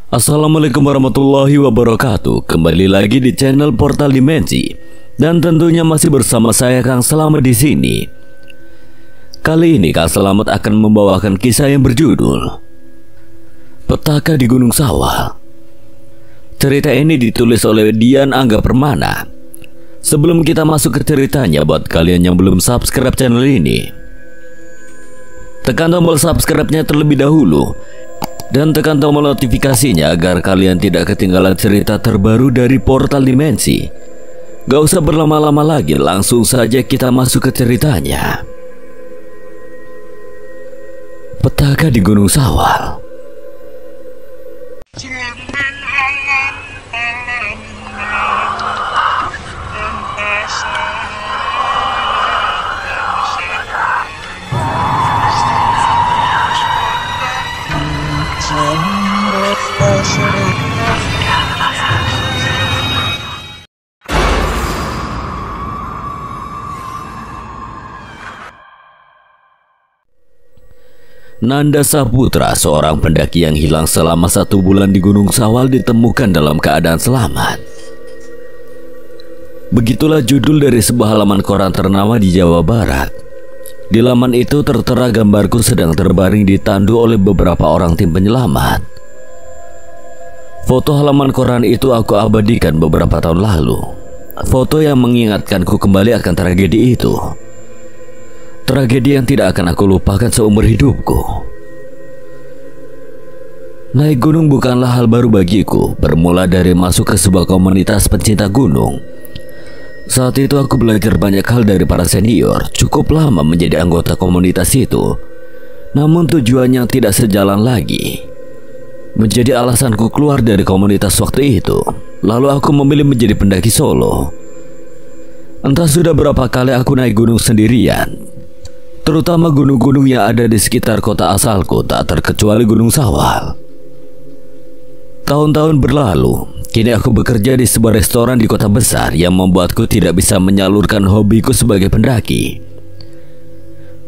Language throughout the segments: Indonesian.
Assalamualaikum warahmatullahi wabarakatuh. Kembali lagi di channel Portal Dimensi dan tentunya masih bersama saya Kang Selamat di sini. Kali ini Kang Selamat akan membawakan kisah yang berjudul Petaka di Gunung Sawal. Cerita ini ditulis oleh Dian Angga Permana. Sebelum kita masuk ke ceritanya, buat kalian yang belum subscribe channel ini, tekan tombol subscribe-nya terlebih dahulu dan tekan tombol notifikasinya agar kalian tidak ketinggalan cerita terbaru dari Portal Dimensi. Gak usah berlama-lama lagi, langsung saja kita masuk ke ceritanya. Petaka di Gunung Sawal. Nanda Saputra, seorang pendaki yang hilang selama 1 bulan di Gunung Sawal, ditemukan dalam keadaan selamat. Begitulah judul dari sebuah halaman koran ternama di Jawa Barat. Di laman itu tertera gambarku sedang terbaring ditandu oleh beberapa orang tim penyelamat. Foto halaman koran itu aku abadikan beberapa tahun lalu. Foto yang mengingatkanku kembali akan tragedi itu. Tragedi yang tidak akan aku lupakan seumur hidupku. Naik gunung bukanlah hal baru bagiku, bermula dari masuk ke sebuah komunitas pencinta gunung. Saat itu aku belajar banyak hal dari para senior, cukup lama menjadi anggota komunitas itu. Namun tujuannya tidak sejalan lagi. Menjadi alasanku keluar dari komunitas waktu itu, lalu aku memilih menjadi pendaki solo. Entah sudah berapa kali aku naik gunung sendirian, terutama gunung-gunung yang ada di sekitar kota asalku, tak terkecuali Gunung Sawal. Tahun-tahun berlalu, kini aku bekerja di sebuah restoran di kota besar yang membuatku tidak bisa menyalurkan hobiku sebagai pendaki.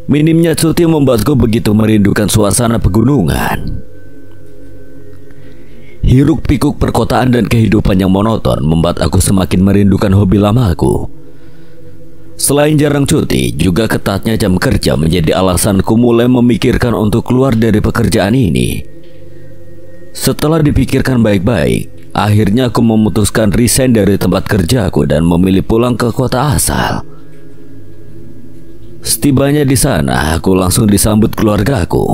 Minimnya cuti membuatku begitu merindukan suasana pegunungan. Hiruk-pikuk perkotaan dan kehidupan yang monoton membuat aku semakin merindukan hobi lamaku. Selain jarang cuti, juga ketatnya jam kerja menjadi alasanku mulai memikirkan untuk keluar dari pekerjaan ini. Setelah dipikirkan baik-baik, akhirnya aku memutuskan resign dari tempat kerjaku dan memilih pulang ke kota asal. Setibanya di sana, aku langsung disambut keluargaku.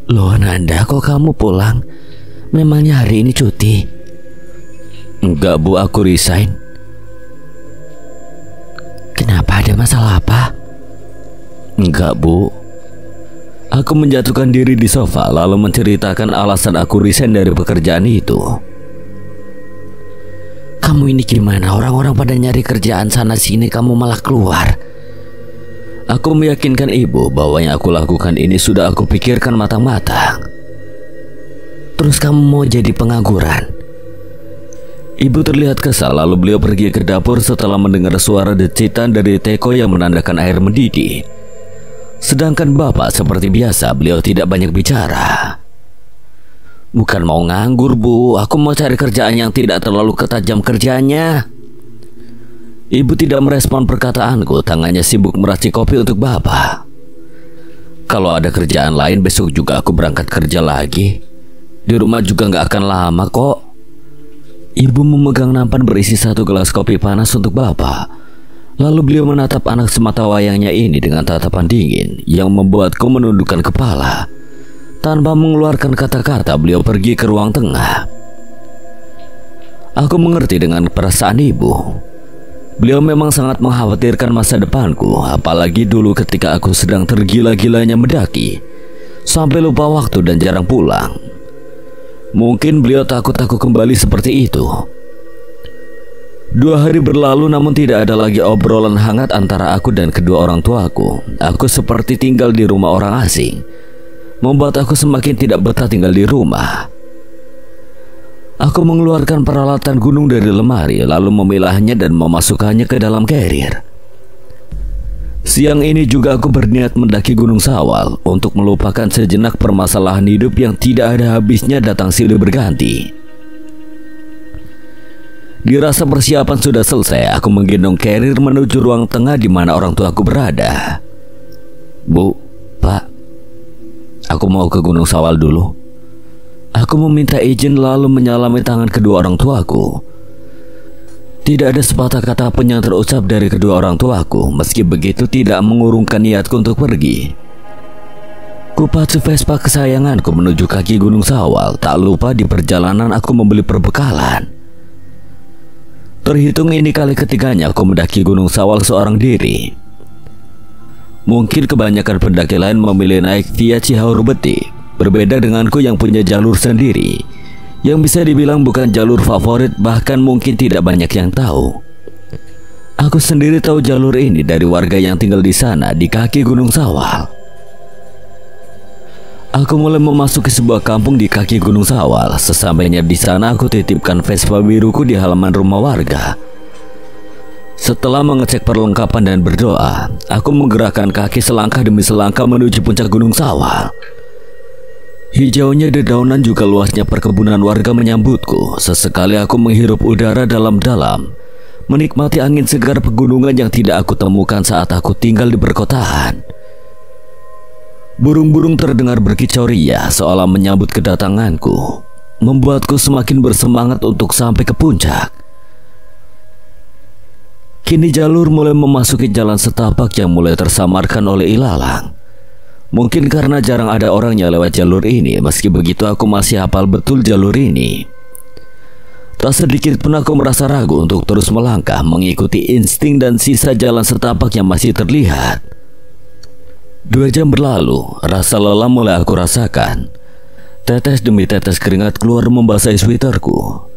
"Loh Nanda, kok kamu pulang? Memangnya hari ini cuti?" "Enggak Bu, aku resign." "Kenapa, ada masalah apa?" "Enggak Bu." Aku menjatuhkan diri di sofa lalu menceritakan alasan aku resign dari pekerjaan itu. "Kamu ini gimana? Orang-orang pada nyari kerjaan sana sini, kamu malah keluar." Aku meyakinkan ibu bahwa yang aku lakukan ini sudah aku pikirkan matang-matang. "Terus kamu mau jadi pengangguran?" Ibu terlihat kesal, lalu beliau pergi ke dapur setelah mendengar suara decitan dari teko yang menandakan air mendidih. Sedangkan bapak seperti biasa, beliau tidak banyak bicara. "Bukan mau nganggur Bu, aku mau cari kerjaan yang tidak terlalu ketat jam kerjanya." Ibu tidak merespon perkataanku, tangannya sibuk meracik kopi untuk bapak. "Kalau ada kerjaan lain besok juga aku berangkat kerja lagi. Di rumah juga nggak akan lama kok." Ibu memegang nampan berisi 1 gelas kopi panas untuk bapak. Lalu beliau menatap anak semata wayangnya ini dengan tatapan dingin yang membuatku menundukkan kepala. Tanpa mengeluarkan kata-kata, beliau pergi ke ruang tengah. Aku mengerti dengan perasaan ibu. Beliau memang sangat mengkhawatirkan masa depanku, apalagi dulu ketika aku sedang tergila-gilanya mendaki, sampai lupa waktu dan jarang pulang. Mungkin beliau takut aku kembali seperti itu. 2 hari berlalu namun tidak ada lagi obrolan hangat antara aku dan kedua orang tuaku. Aku seperti tinggal di rumah orang asing, membuat aku semakin tidak betah tinggal di rumah. Aku mengeluarkan peralatan gunung dari lemari lalu memilahnya dan memasukkannya ke dalam carrier. Siang ini juga aku berniat mendaki Gunung Sawal untuk melupakan sejenak permasalahan hidup yang tidak ada habisnya datang silih berganti. Dirasa persiapan sudah selesai, aku menggendong carrier menuju ruang tengah di mana orang tuaku berada. Bu, Pak, aku mau ke Gunung Sawal dulu. Aku meminta izin lalu menyalami tangan kedua orang tuaku. Tidak ada sepatah kata pun yang terucap dari kedua orang tuaku. Meski begitu tidak mengurungkan niatku untuk pergi. Kupacu Vespa kesayanganku menuju kaki Gunung Sawal. Tak lupa di perjalanan aku membeli perbekalan. Terhitung ini kali ketiganya aku mendaki Gunung Sawal seorang diri. Mungkin kebanyakan pendaki lain memilih naik via Cihaurubeti, berbeda denganku yang punya jalur sendiri, yang bisa dibilang bukan jalur favorit, bahkan mungkin tidak banyak yang tahu. Aku sendiri tahu jalur ini dari warga yang tinggal di sana di kaki Gunung Sawal. Aku mulai memasuki sebuah kampung di kaki Gunung Sawal. Sesampainya di sana aku titipkan Vespa biruku di halaman rumah warga. Setelah mengecek perlengkapan dan berdoa, aku menggerakkan kaki selangkah demi selangkah menuju puncak Gunung Sawal. Hijaunya dedaunan juga luasnya perkebunan warga menyambutku. Sesekali aku menghirup udara dalam-dalam, menikmati angin segar pegunungan yang tidak aku temukan saat aku tinggal di perkotaan. Burung-burung terdengar berkicau riang seolah menyambut kedatanganku, membuatku semakin bersemangat untuk sampai ke puncak. Kini jalur mulai memasuki jalan setapak yang mulai tersamarkan oleh ilalang. Mungkin karena jarang ada orang yang lewat jalur ini, meski begitu aku masih hafal betul jalur ini. Tak sedikit pun aku merasa ragu untuk terus melangkah mengikuti insting dan sisa jalan setapak yang masih terlihat. 2 jam berlalu, rasa lelah mulai aku rasakan. Tetes demi tetes keringat keluar membasahi sweaterku.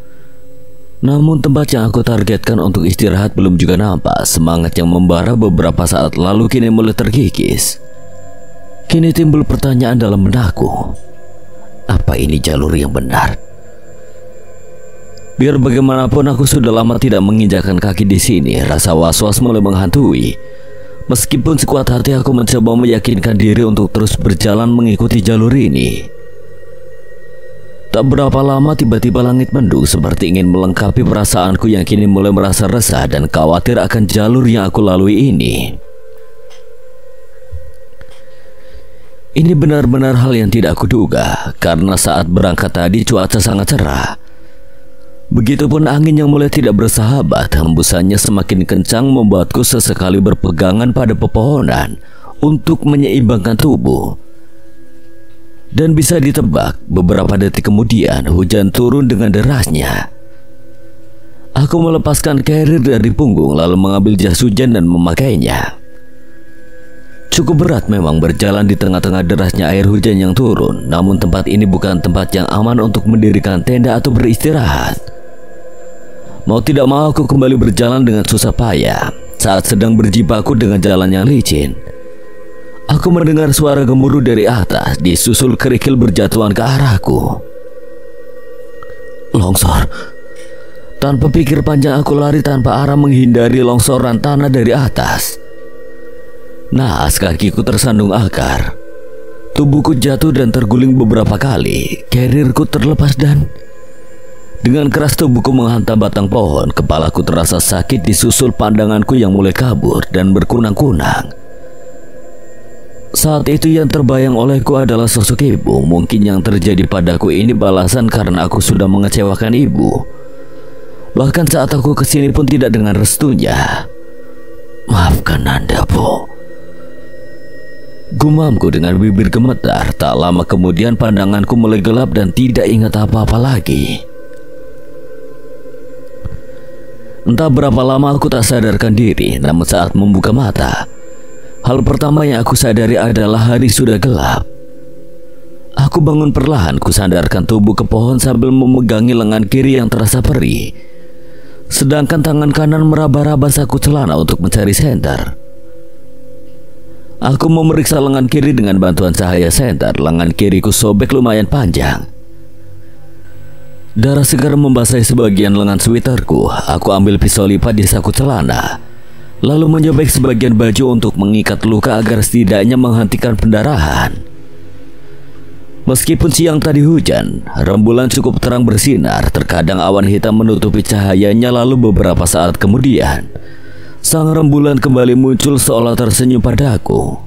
Namun tempat yang aku targetkan untuk istirahat belum juga nampak. Semangat yang membara beberapa saat lalu kini mulai terkikis. Kini timbul pertanyaan dalam benakku, apa ini jalur yang benar? Biar bagaimanapun aku sudah lama tidak menginjakkan kaki di sini. Rasa was-was mulai menghantui. Meskipun sekuat hati aku mencoba meyakinkan diri untuk terus berjalan mengikuti jalur ini. Tak berapa lama tiba-tiba langit mendung seperti ingin melengkapi perasaanku yang kini mulai merasa resah dan khawatir akan jalur yang aku lalui ini. Ini benar-benar hal yang tidak kuduga, karena saat berangkat tadi cuaca sangat cerah. Begitupun angin yang mulai tidak bersahabat, hembusannya semakin kencang membuatku sesekali berpegangan pada pepohonan untuk menyeimbangkan tubuh. Dan bisa ditebak, beberapa detik kemudian hujan turun dengan derasnya. Aku melepaskan carrier dari punggung lalu mengambil jas hujan dan memakainya. Cukup berat memang berjalan di tengah-tengah derasnya air hujan yang turun, namun tempat ini bukan tempat yang aman untuk mendirikan tenda atau beristirahat. Mau tidak mau aku kembali berjalan dengan susah payah. Saat sedang berjibaku dengan jalan yang licin, aku mendengar suara gemuruh dari atas, disusul kerikil berjatuhan ke arahku. Longsor. Tanpa pikir panjang aku lari tanpa arah menghindari longsoran tanah dari atas. Naas kakiku tersandung akar. Tubuhku jatuh dan terguling beberapa kali. Carrierku terlepas dan dengan keras tubuhku menghantam batang pohon. Kepalaku terasa sakit disusul pandanganku yang mulai kabur dan berkunang-kunang. Saat itu yang terbayang olehku adalah sosok ibu. Mungkin yang terjadi padaku ini balasan karena aku sudah mengecewakan ibu. Bahkan saat aku kesini pun tidak dengan restunya. Maafkan Nanda, Bu. Gumamku dengan bibir gemetar. Tak lama kemudian pandanganku mulai gelap dan tidak ingat apa-apa lagi. Entah berapa lama aku tak sadarkan diri, namun saat membuka mata, hal pertama yang aku sadari adalah hari sudah gelap. Aku bangun perlahan, kusandarkan tubuh ke pohon sambil memegangi lengan kiri yang terasa perih. Sedangkan tangan kanan meraba-raba saku celana untuk mencari senter. Aku memeriksa lengan kiri dengan bantuan cahaya senter. Lengan kiriku sobek lumayan panjang. Darah segar membasahi sebagian lengan sweaterku. Aku ambil pisau lipat di saku celana, lalu menyobek sebagian baju untuk mengikat luka agar setidaknya menghentikan pendarahan. Meskipun siang tadi hujan, rembulan cukup terang bersinar. Terkadang awan hitam menutupi cahayanya, lalu beberapa saat kemudian sang rembulan kembali muncul seolah tersenyum padaku,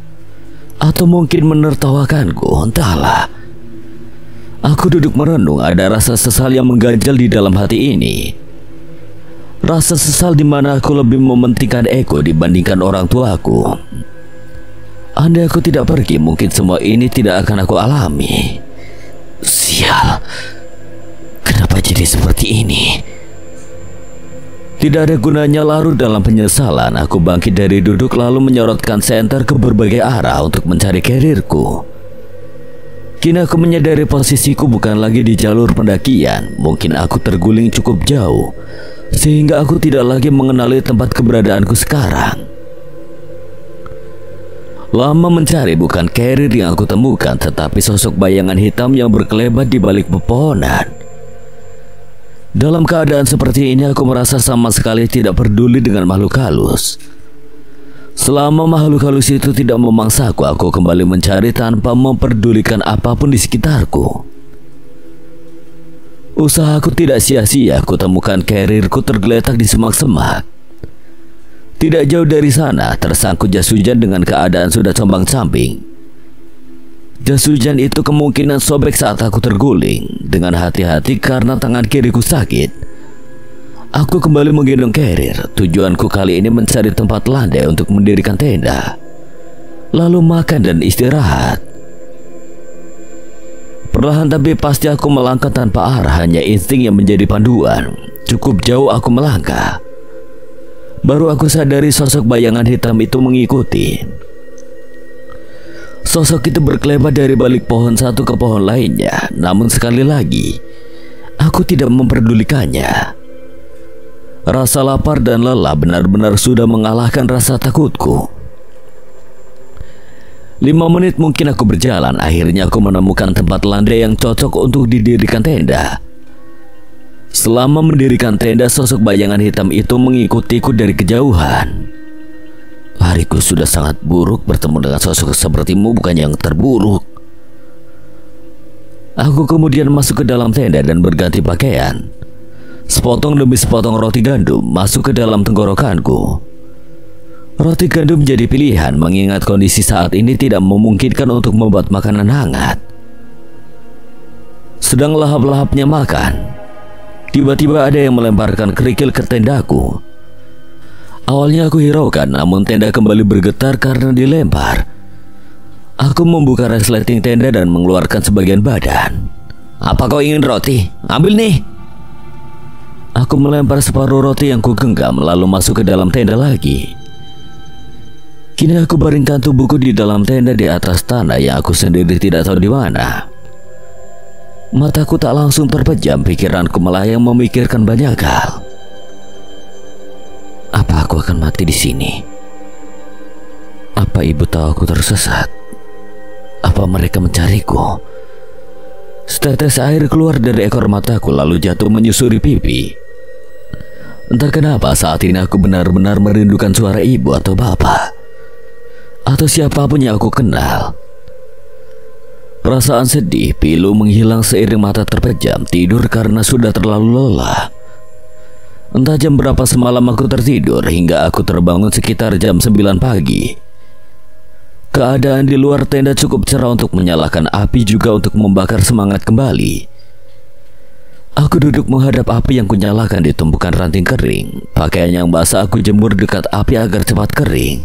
atau mungkin menertawakanku, entahlah. Aku duduk merenung, ada rasa sesal yang mengganjal di dalam hati ini. Rasa sesal di mana aku lebih mementingkan ego dibandingkan orang tuaku. Andai aku tidak pergi, mungkin semua ini tidak akan aku alami. Sial, kenapa jadi seperti ini? Tidak ada gunanya larut dalam penyesalan. Aku bangkit dari duduk lalu menyorotkan senter ke berbagai arah untuk mencari karirku. Kini aku menyadari posisiku bukan lagi di jalur pendakian. Mungkin aku terguling cukup jauh sehingga aku tidak lagi mengenali tempat keberadaanku sekarang. Lama mencari, bukan karir yang aku temukan, tetapi sosok bayangan hitam yang berkelebat di balik pepohonan. Dalam keadaan seperti ini aku merasa sama sekali tidak peduli dengan makhluk halus. Selama makhluk halus itu tidak memangsaku, aku kembali mencari tanpa memperdulikan apapun di sekitarku. Usahaku tidak sia-sia. Aku temukan karirku tergeletak di semak-semak. Tidak jauh dari sana tersangkut jas hujan dengan keadaan sudah combang-camping. Jas hujan itu kemungkinan sobek saat aku terguling. Dengan hati-hati karena tangan kiriku sakit, aku kembali menggendong karir. Tujuanku kali ini mencari tempat landai untuk mendirikan tenda, lalu makan dan istirahat. Perlahan tapi pasti aku melangkah tanpa arah, hanya insting yang menjadi panduan. Cukup jauh aku melangkah, baru aku sadari sosok bayangan hitam itu mengikuti. Sosok itu berkelebat dari balik pohon satu ke pohon lainnya. Namun sekali lagi aku tidak memperdulikannya. Rasa lapar dan lelah benar-benar sudah mengalahkan rasa takutku. 5 menit mungkin aku berjalan. Akhirnya aku menemukan tempat landai yang cocok untuk didirikan tenda. Selama mendirikan tenda, sosok bayangan hitam itu mengikutiku dari kejauhan. Hariku sudah sangat buruk, bertemu dengan sosok sepertimu bukan yang terburuk. Aku kemudian masuk ke dalam tenda dan berganti pakaian. Sepotong demi sepotong roti gandum masuk ke dalam tenggorokanku. Roti gandum menjadi pilihan mengingat kondisi saat ini tidak memungkinkan untuk membuat makanan hangat. Sedang lahap-lahapnya makan, tiba-tiba ada yang melemparkan kerikil ke tendaku. Awalnya aku hiraukan, namun tenda kembali bergetar karena dilempar. Aku membuka resleting tenda dan mengeluarkan sebagian badan. Apa kau ingin roti? Ambil nih. Aku melempar separuh roti yang kugenggam lalu masuk ke dalam tenda lagi. Kini aku baringkan tubuhku di dalam tenda di atas tanah yang aku sendiri tidak tahu di mana. Mataku tak langsung terpejam, pikiranku melayang memikirkan banyak hal. Apa aku akan mati di sini? Apa ibu tahu aku tersesat? Apa mereka mencariku? Setetes air keluar dari ekor mataku lalu jatuh menyusuri pipi. Entah kenapa saat ini aku benar-benar merindukan suara ibu atau bapak, atau siapapun yang aku kenal. Perasaan sedih, pilu menghilang seiring mata terpejam. Tidur karena sudah terlalu lelah. Entah jam berapa semalam aku tertidur hingga aku terbangun sekitar jam 9 pagi. Keadaan di luar tenda cukup cerah untuk menyalakan api, juga untuk membakar semangat kembali. Aku duduk menghadap api yang kunyalakan di tumpukan ranting kering. Pakaian yang basah aku jemur dekat api agar cepat kering.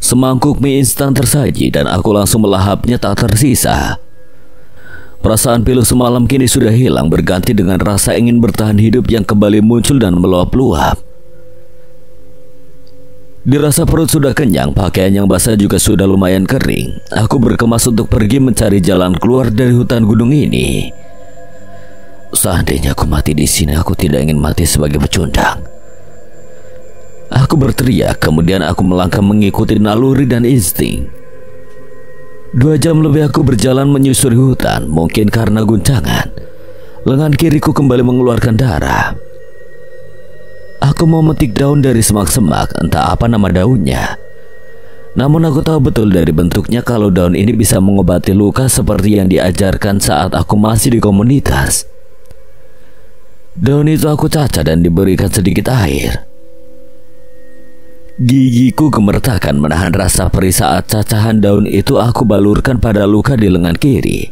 Semangkuk mie instan tersaji dan aku langsung melahapnya tak tersisa. Perasaan pilu semalam kini sudah hilang, berganti dengan rasa ingin bertahan hidup yang kembali muncul dan meluap-luap. Dirasa perut sudah kenyang, pakaian yang basah juga sudah lumayan kering. Aku berkemas untuk pergi mencari jalan keluar dari hutan gunung ini. Seandainya aku mati di sini, aku tidak ingin mati sebagai pecundang. Aku berteriak, kemudian aku melangkah mengikuti naluri dan insting. 2 jam lebih aku berjalan menyusuri hutan. Mungkin karena guncangan, lengan kiriku kembali mengeluarkan darah. Aku Aku memetik daun dari semak-semak, entah apa nama daunnya. Namun aku tahu betul dari bentuknya kalau daun ini bisa mengobati luka seperti yang diajarkan saat aku masih di komunitas. Daun itu aku cacah dan diberikan sedikit air. Gigiku gemertakan menahan rasa perih saat cacahan daun itu aku balurkan pada luka di lengan kiri.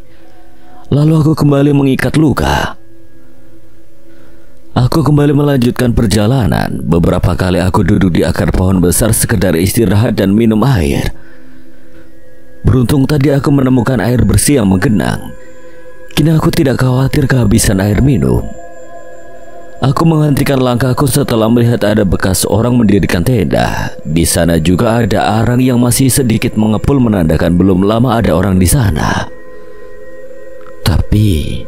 Lalu aku kembali mengikat luka. Aku kembali melanjutkan perjalanan. Beberapa kali aku duduk di akar pohon besar sekedar istirahat dan minum air. Beruntung tadi aku menemukan air bersih yang menggenang. Kini aku tidak khawatir kehabisan air minum. Aku menghentikan langkahku setelah melihat ada bekas orang mendirikan tenda. Di sana juga ada arang yang masih sedikit mengepul menandakan belum lama ada orang di sana. Tapi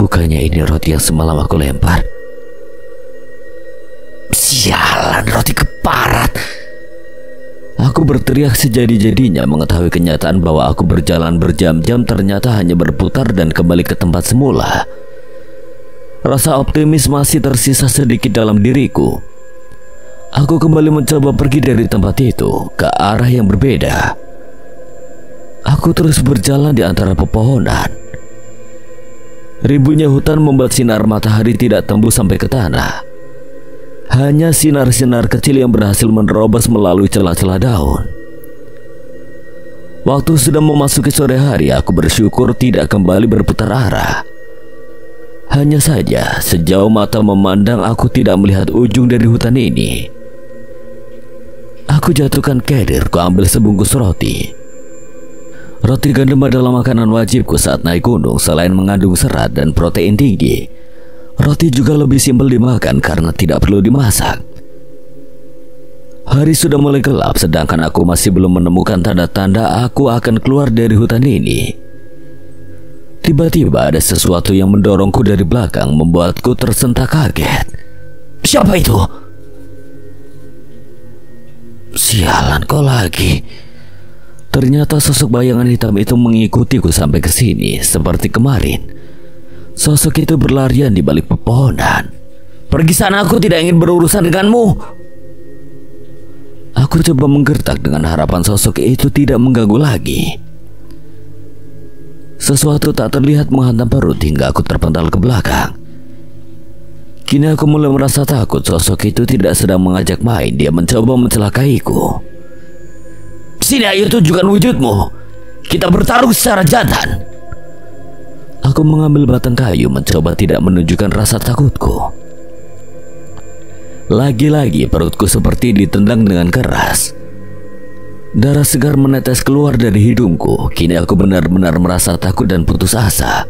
bukannya ini roti yang semalam aku lempar? Sialan, roti keparat! Aku berteriak sejadi-jadinya mengetahui kenyataan bahwa aku berjalan berjam-jam ternyata hanya berputar dan kembali ke tempat semula. Rasa optimis masih tersisa sedikit dalam diriku. Aku kembali mencoba pergi dari tempat itu ke arah yang berbeda. Aku terus berjalan di antara pepohonan. Ribunya hutan membuat sinar matahari tidak tembus sampai ke tanah. Hanya sinar-sinar kecil yang berhasil menerobos melalui celah-celah daun. Waktu sudah memasuki sore hari, aku bersyukur tidak kembali berputar arah. Hanya saja sejauh mata memandang aku tidak melihat ujung dari hutan ini. Aku jatuhkan carrier, ku ambil sebungkus roti. Roti gandum adalah makanan wajibku saat naik gunung. Selain mengandung serat dan protein tinggi, roti juga lebih simpel dimakan karena tidak perlu dimasak. Hari sudah mulai gelap, sedangkan aku masih belum menemukan tanda-tanda aku akan keluar dari hutan ini. Tiba-tiba ada sesuatu yang mendorongku dari belakang, membuatku tersentak kaget. Siapa itu? Sialan, kau lagi. Ternyata sosok bayangan hitam itu mengikutiku sampai ke sini. Seperti kemarin, sosok itu berlarian di balik pepohonan. Pergi sana, aku tidak ingin berurusan denganmu. Aku coba menggertak dengan harapan sosok itu tidak mengganggu lagi. Sesuatu tak terlihat menghantam perut hingga aku terpental ke belakang. Kini aku mulai merasa takut. Sosok itu tidak sedang mengajak main. Dia mencoba mencelakaiku. Sini, ayo tunjukkan wujudmu. Kita bertarung secara jantan. Aku mengambil batang kayu, mencoba tidak menunjukkan rasa takutku. Lagi-lagi perutku seperti ditendang dengan keras. Darah segar menetes keluar dari hidungku. Kini aku benar-benar merasa takut dan putus asa.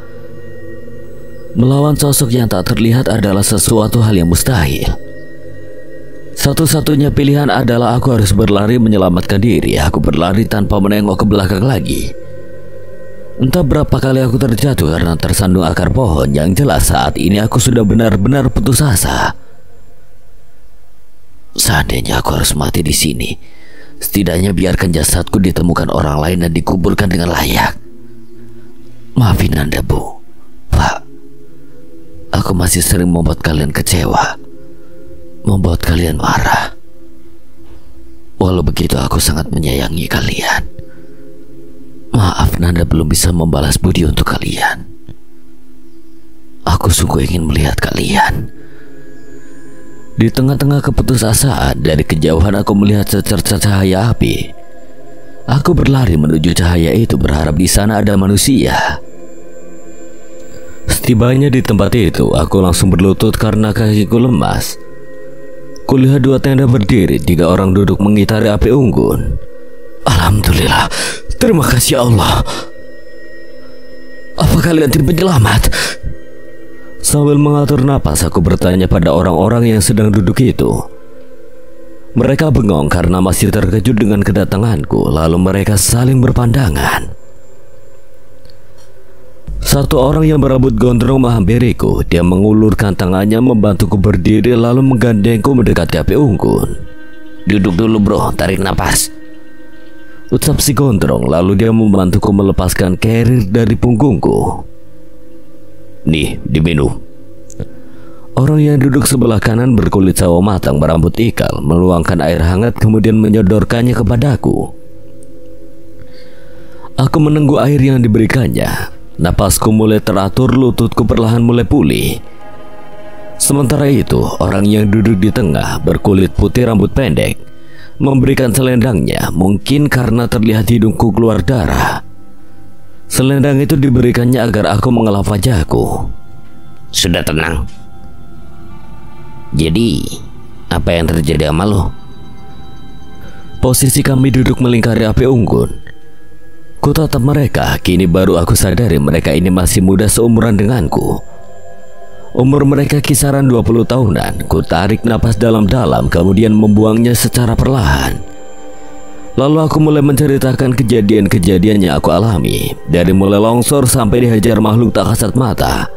Melawan sosok yang tak terlihat adalah sesuatu hal yang mustahil. Satu-satunya pilihan adalah aku harus berlari menyelamatkan diri. Aku berlari tanpa menengok ke belakang lagi. Entah berapa kali aku terjatuh karena tersandung akar pohon. Yang jelas saat ini aku sudah benar-benar putus asa. Seandainya aku harus mati di sini, setidaknya biarkan jasadku ditemukan orang lain dan dikuburkan dengan layak. Maafin Anda, Bu. Pak, aku masih sering membuat kalian kecewa, membuat kalian marah. Walau begitu, aku sangat menyayangi kalian. Maaf, Nanda belum bisa membalas budi untuk kalian. Aku sungguh ingin melihat kalian. Di tengah-tengah keputusasaan, dari kejauhan aku melihat secercah cahaya api. Aku berlari menuju cahaya itu, berharap di sana ada manusia. Setibanya di tempat itu, aku langsung berlutut karena kakiku lemas. Kulihat 2 tenda berdiri, 3 orang duduk mengitari api unggun. Alhamdulillah, terima kasih Allah. Apa kalian tim penyelamat? Sambil mengatur napas, aku bertanya pada orang-orang yang sedang duduk itu. Mereka bengong karena masih terkejut dengan kedatanganku. Lalu mereka saling berpandangan. Satu orang yang berambut gondrong menghampiriku. Dia mengulurkan tangannya membantuku berdiri lalu menggandengku mendekati api unggun. Duduk dulu bro, tarik napas, ucap si gondrong. Lalu dia membantuku melepaskan carrier dari punggungku. Nih, diminum. Orang yang duduk sebelah kanan berkulit sawo matang berambut ikal meluangkan air hangat kemudian menyodorkannya kepadaku. Aku menunggu air yang diberikannya. Napasku mulai teratur, lututku perlahan mulai pulih. Sementara itu, orang yang duduk di tengah berkulit putih rambut pendek memberikan selendangnya, mungkin karena terlihat hidungku keluar darah. Selendang itu diberikannya agar aku mengelap wajahku. Sudah tenang. Jadi, apa yang terjadi sama lo? Posisi kami duduk melingkari api unggun. Ku tatap mereka, kini baru aku sadari mereka ini masih muda seumuran denganku. Umur mereka kisaran 20 tahunan. Ku tarik napas dalam-dalam kemudian membuangnya secara perlahan. Lalu aku mulai menceritakan kejadian-kejadian yang aku alami, dari mulai longsor sampai dihajar makhluk tak kasat mata.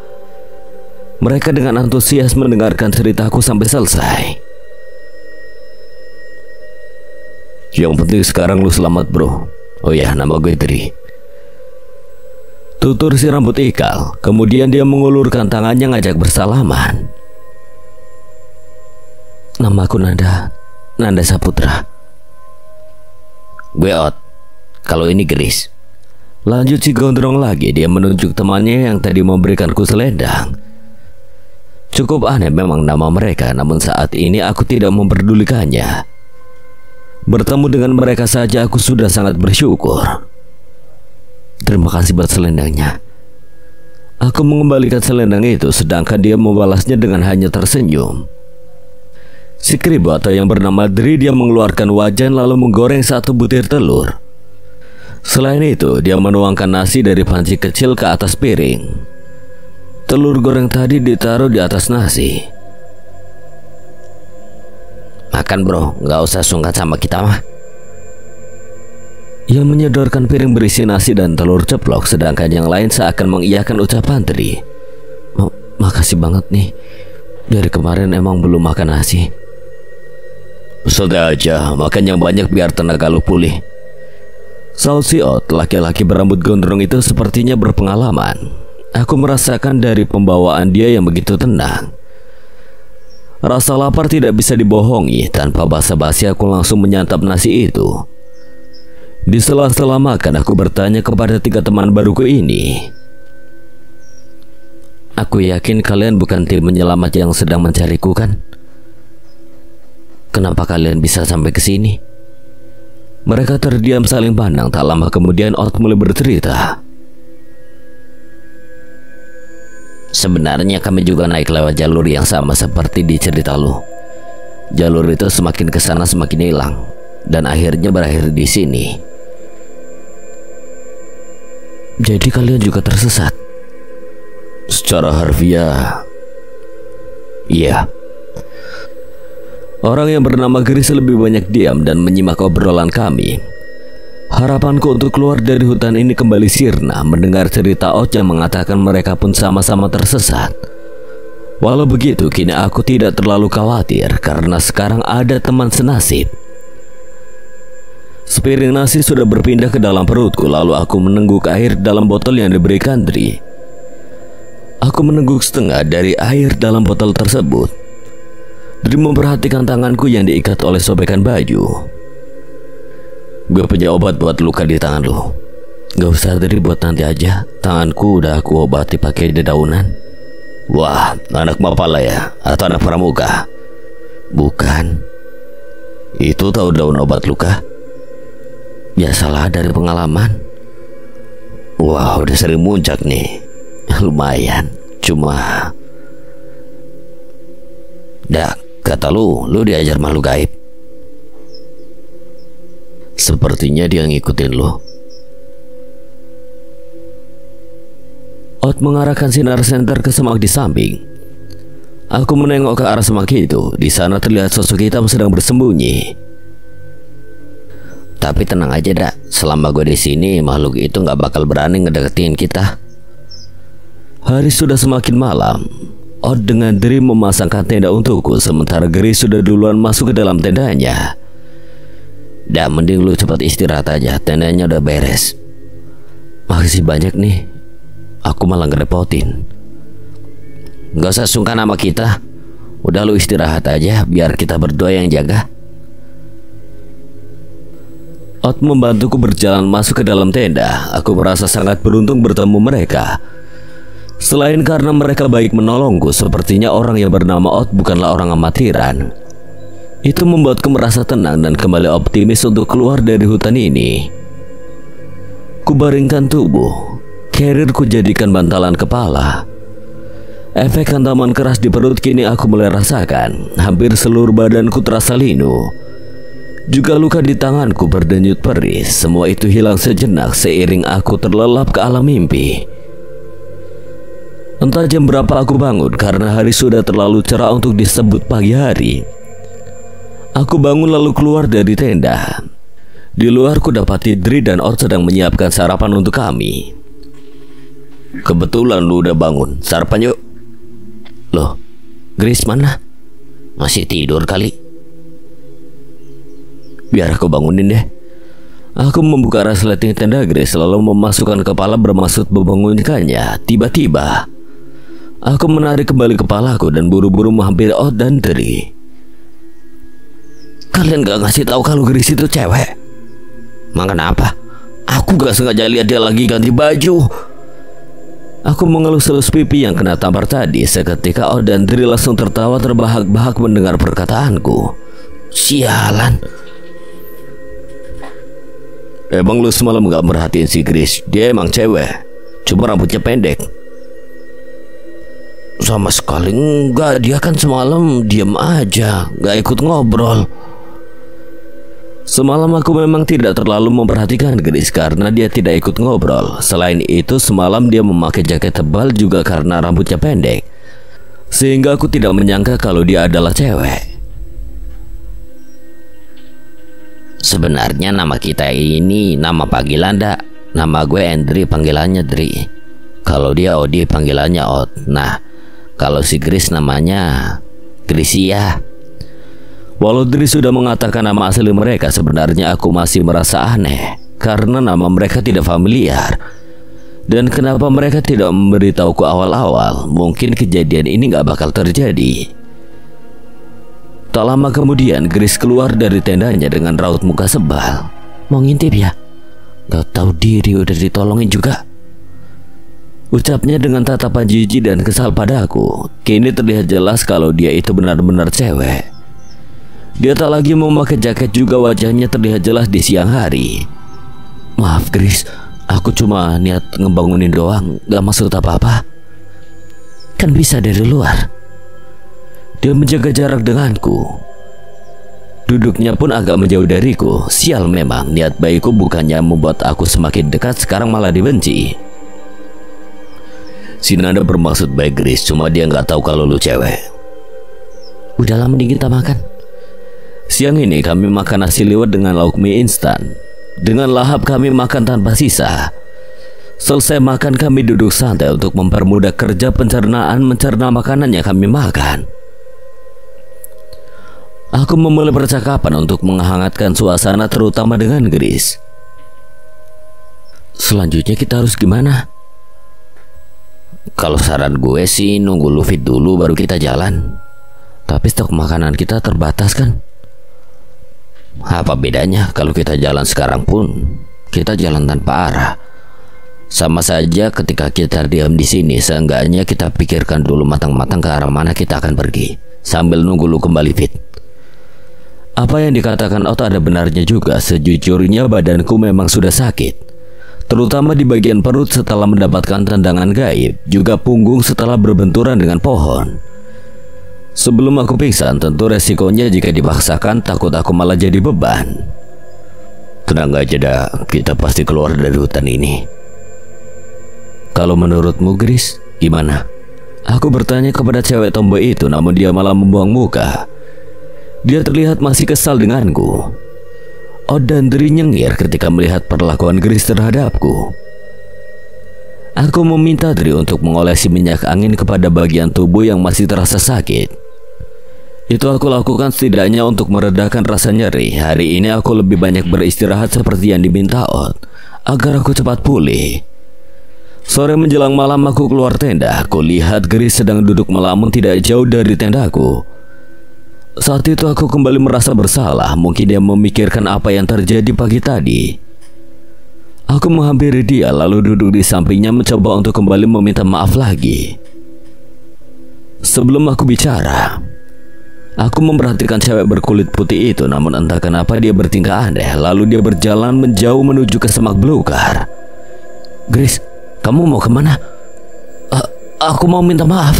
Mereka dengan antusias mendengarkan ceritaku sampai selesai. Yang penting sekarang lu selamat, bro. Oh ya, nama gue Tri. Tutur si rambut ikal. Kemudian dia mengulurkan tangannya ngajak bersalaman. Namaku Nanda Saputra. Gue Ot. Kalau ini Geris. Lanjut si gondrong lagi. Dia menunjuk temannya yang tadi memberikanku selendang. Cukup aneh memang nama mereka, namun saat ini aku tidak memperdulikannya. Bertemu dengan mereka saja aku sudah sangat bersyukur. Terima kasih buat selendangnya. Aku mengembalikan selendang itu, sedangkan dia membalasnya dengan hanya tersenyum. Si Kribo atau yang bernama Dri, dia mengeluarkan wajan lalu menggoreng satu butir telur. Selain itu, dia menuangkan nasi dari panci kecil ke atas piring. Telur goreng tadi ditaruh di atas nasi. Makan bro, nggak usah sungkan sama kita mah. Ia menyodorkan piring berisi nasi dan telur ceplok, sedangkan yang lain seakan mengiyakan ucapan Tri. Makasih banget nih. Dari kemarin emang belum makan nasi. Sudah aja, makan yang banyak biar tenaga lu pulih. Saud si Ot, laki-laki berambut gondrong itu sepertinya berpengalaman. Aku merasakan dari pembawaan dia yang begitu tenang. Rasa lapar tidak bisa dibohongi. Tanpa basa-basi aku langsung menyantap nasi itu. Di sela-sela makan aku bertanya kepada 3 teman baruku ini. Aku yakin kalian bukan tim penyelamat yang sedang mencariku kan? Kenapa kalian bisa sampai ke sini? Mereka terdiam saling pandang. Tak lama kemudian Ot mulai bercerita. Sebenarnya kami juga naik lewat jalur yang sama seperti di cerita lu. Jalur itu semakin kesana semakin hilang dan akhirnya berakhir di sini. Jadi kalian juga tersesat? Secara harfiah, iya. Orang yang bernama Geris lebih banyak diam dan menyimak obrolan kami. Harapanku untuk keluar dari hutan ini kembali sirna mendengar cerita Ot yang mengatakan mereka pun sama-sama tersesat. Walau begitu, kini aku tidak terlalu khawatir karena sekarang ada teman senasib. Sepiring nasi sudah berpindah ke dalam perutku, lalu aku menengguk air dalam botol yang diberikan Dri. Aku menengguk setengah dari air dalam botol tersebut. Dri memperhatikan tanganku yang diikat oleh sobekan baju. Gue punya obat buat luka di tangan lo. Gak usah Dri, buat nanti aja. Tanganku udah aku obati pakai dedaunan. Wah, anak mapala ya? Atau anak pramuka? Bukan. Itu tahu daun obat luka? Biasalah dari pengalaman. Wah, udah sering muncak nih. Lumayan. Cuma dah, kata lu diajar makhluk gaib. Sepertinya dia ngikutin lo. Ot mengarahkan sinar senter ke semak di samping. Aku menengok ke arah semak itu. Di sana terlihat sosok hitam sedang bersembunyi. Tapi tenang aja dak, selama gue di sini makhluk itu nggak bakal berani ngedeketin kita. Hari sudah semakin malam. Ot dengan Dri memasangkan tenda untukku, sementara Geris sudah duluan masuk ke dalam tendanya. Dah, mending lu cepat istirahat aja, tendanya udah beres. Makasih banyak nih. Aku malah ngerepotin. Gak usah sungkan sama kita. Udah lu istirahat aja, biar kita berdua yang jaga. Ot membantuku berjalan masuk ke dalam tenda. Aku merasa sangat beruntung bertemu mereka. Selain karena mereka baik menolongku, sepertinya orang yang bernama Ot bukanlah orang amatiran. Itu membuatku merasa tenang dan kembali optimis untuk keluar dari hutan ini. Kubaringkan tubuh, carrier-ku jadikan bantalan kepala. Efek hantaman keras di perut kini aku mulai rasakan. Hampir seluruh badanku terasa linu. Juga luka di tanganku berdenyut perih. Semua itu hilang sejenak seiring aku terlelap ke alam mimpi. Entah jam berapa aku bangun karena hari sudah terlalu cerah untuk disebut pagi hari. Aku bangun lalu keluar dari tenda. Di luar ku dapati Dri dan Ot sedang menyiapkan sarapan untuk kami. Kebetulan lu udah bangun, sarapan yuk. Loh, Grace mana? Masih tidur kali. Biar aku bangunin deh. Aku membuka resleting tenda Grace lalu memasukkan kepala bermaksud membangunkannya. Tiba-tiba aku menarik kembali kepalaku dan buru-buru menghampiri Ot dan Dri. Kalian gak ngasih tahu kalau Grace itu cewek? Emang kenapa? Aku gak sengaja lihat dia lagi ganti baju. Aku mengelus-elus pipi yang kena tampar tadi. Seketika Ot dan Dri langsung tertawa terbahak-bahak mendengar perkataanku. Sialan. Emang lu semalam gak merhatiin si Grace? Dia emang cewek, cuma rambutnya pendek. Sama sekali enggak, dia kan semalam diem aja, gak ikut ngobrol. Semalam aku memang tidak terlalu memperhatikan Grace karena dia tidak ikut ngobrol. Selain itu semalam dia memakai jaket tebal juga karena rambutnya pendek. Sehingga aku tidak menyangka kalau dia adalah cewek. Sebenarnya nama kita ini nama panggilan dak. Nama gue Andri, panggilannya Dri. Kalau dia Odi, panggilannya Ot. Nah, kalau si Grace namanya Grisia. Walau Dri sudah mengatakan nama asli mereka, sebenarnya aku masih merasa aneh karena nama mereka tidak familiar. Dan kenapa mereka tidak memberitahuku awal-awal? Mungkin kejadian ini gak bakal terjadi. Tak lama kemudian Grace keluar dari tendanya dengan raut muka sebal. Mau ngintip ya? Gak tahu diri udah ditolongin juga. Ucapnya dengan tatapan jijik dan kesal padaku. Kini terlihat jelas kalau dia itu benar-benar cewek. Dia tak lagi memakai jaket juga wajahnya terlihat jelas di siang hari. Maaf Grace, aku cuma niat ngebangunin doang, gak maksud apa-apa. Kan bisa dari luar. Dia menjaga jarak denganku. Duduknya pun agak menjauh dariku. Sial memang, niat baikku bukannya membuat aku semakin dekat, sekarang malah dibenci. Si Nanda bermaksud baik Grace, cuma dia nggak tahu kalau lu cewek. Udahlah, mending kita makan. Siang ini kami makan nasi liwet dengan lauk mie instan. Dengan lahap kami makan tanpa sisa. Selesai makan kami duduk santai untuk mempermudah kerja pencernaan mencerna makanan yang kami makan. Aku memulai percakapan untuk menghangatkan suasana terutama dengan Grace. Selanjutnya kita harus gimana? Kalau saran gue sih nunggu lu fit dulu baru kita jalan. Tapi stok makanan kita terbatas kan? Apa bedanya kalau kita jalan sekarang pun kita jalan tanpa arah. Sama saja ketika kita diam di sini, seenggaknya kita pikirkan dulu matang-matang ke arah mana kita akan pergi sambil nunggu lu kembali fit. Apa yang dikatakan Ot ada benarnya juga. Sejujurnya badanku memang sudah sakit, terutama di bagian perut setelah mendapatkan tendangan gaib, juga punggung setelah berbenturan dengan pohon. Sebelum aku pingsan, tentu resikonya jika dipaksakan, takut aku malah jadi beban. Tenang aja dah, kita pasti keluar dari hutan ini. Kalau menurutmu Grace, gimana? Aku bertanya kepada cewek tomboy itu, namun dia malah membuang muka. Dia terlihat masih kesal denganku. Ot dan Dri nyengir ketika melihat perlakuan Grace terhadapku. Aku meminta Dri untuk mengolesi minyak angin kepada bagian tubuh yang masih terasa sakit. Itu aku lakukan setidaknya untuk meredakan rasa nyeri. Hari ini aku lebih banyak beristirahat seperti yang diminta Ot, agar aku cepat pulih. Sore menjelang malam aku keluar tenda. Aku lihat Grace sedang duduk melamun tidak jauh dari tendaku. Saat itu aku kembali merasa bersalah. Mungkin dia memikirkan apa yang terjadi pagi tadi. Aku menghampiri dia lalu duduk di sampingnya mencoba untuk kembali meminta maaf lagi. Sebelum aku bicara, aku memperhatikan cewek berkulit putih itu, namun entah kenapa dia bertingkah aneh. Lalu dia berjalan menjauh menuju ke semak belukar. Grace, kamu mau kemana? Aku mau minta maaf.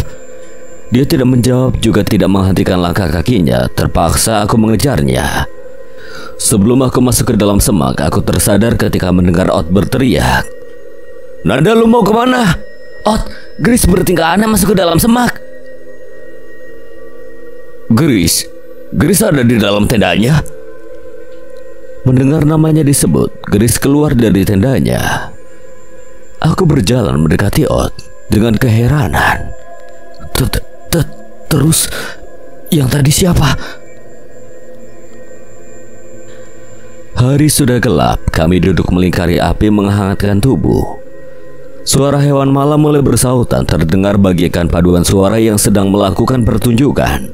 Dia tidak menjawab, juga tidak menghentikan langkah kakinya. Terpaksa aku mengejarnya. Sebelum aku masuk ke dalam semak, aku tersadar ketika mendengar Ot berteriak. Nada, lu mau kemana? Ot, Grace bertingkah aneh masuk ke dalam semak. Grace ada di dalam tendanya. Mendengar namanya disebut, Grace keluar dari tendanya. Aku berjalan mendekati Ot dengan keheranan. Terus, yang tadi siapa? Hari sudah gelap, kami duduk melingkari api menghangatkan tubuh. Suara hewan malam mulai bersautan, terdengar bagaikan paduan suara yang sedang melakukan pertunjukan.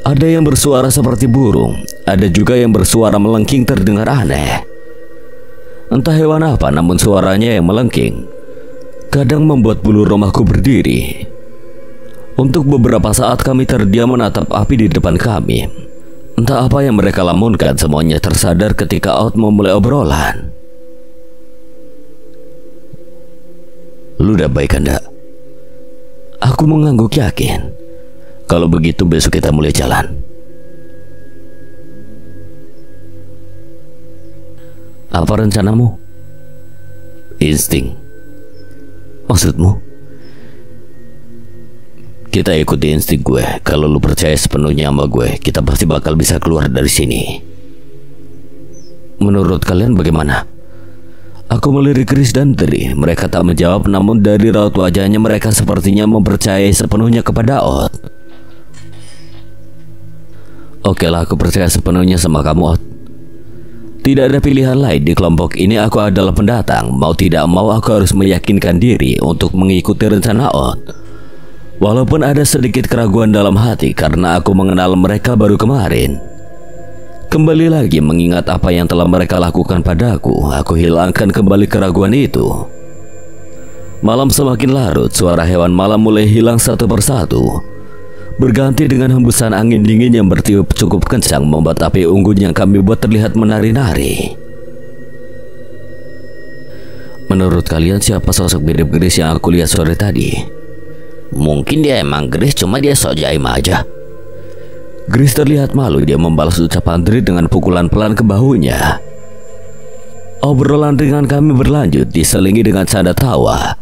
Ada yang bersuara seperti burung, ada juga yang bersuara melengking terdengar aneh. Entah hewan apa, namun suaranya yang melengking kadang membuat bulu romaku berdiri. Untuk beberapa saat kami terdiam menatap api di depan kami. Entah apa yang mereka lamunkan, semuanya tersadar ketika Ot memulai obrolan. Lu udah baik kan, Dak? Aku mengangguk yakin. Kalau begitu besok kita mulai jalan. Apa rencanamu? Insting. Maksudmu? Kita ikuti insting gue. Kalau lu percaya sepenuhnya sama gue, kita pasti bakal bisa keluar dari sini. Menurut kalian bagaimana? Aku melirik Chris dan Tri. Mereka tak menjawab, namun dari raut wajahnya mereka sepertinya mempercayai sepenuhnya kepada Ot. Oke lah, aku percaya sepenuhnya sama kamu, Ot. Tidak ada pilihan lain. Di kelompok ini aku adalah pendatang. Mau tidak mau aku harus meyakinkan diri untuk mengikuti rencana Ot. Walaupun ada sedikit keraguan dalam hati karena aku mengenal mereka baru kemarin. Kembali lagi mengingat apa yang telah mereka lakukan padaku, aku hilangkan kembali keraguan itu. Malam semakin larut, suara hewan malam mulai hilang satu persatu, berganti dengan hembusan angin dingin yang bertiup cukup kencang membuat api unggun yang kami buat terlihat menari-nari. Menurut kalian siapa sosok mirip Grace yang aku lihat sore tadi? Mungkin dia emang Grace, cuma dia sok jaim aja. Grace terlihat malu. Dia membalas ucapan Tri dengan pukulan pelan ke bahunya. Obrolan ringan kami berlanjut diselingi dengan canda tawa.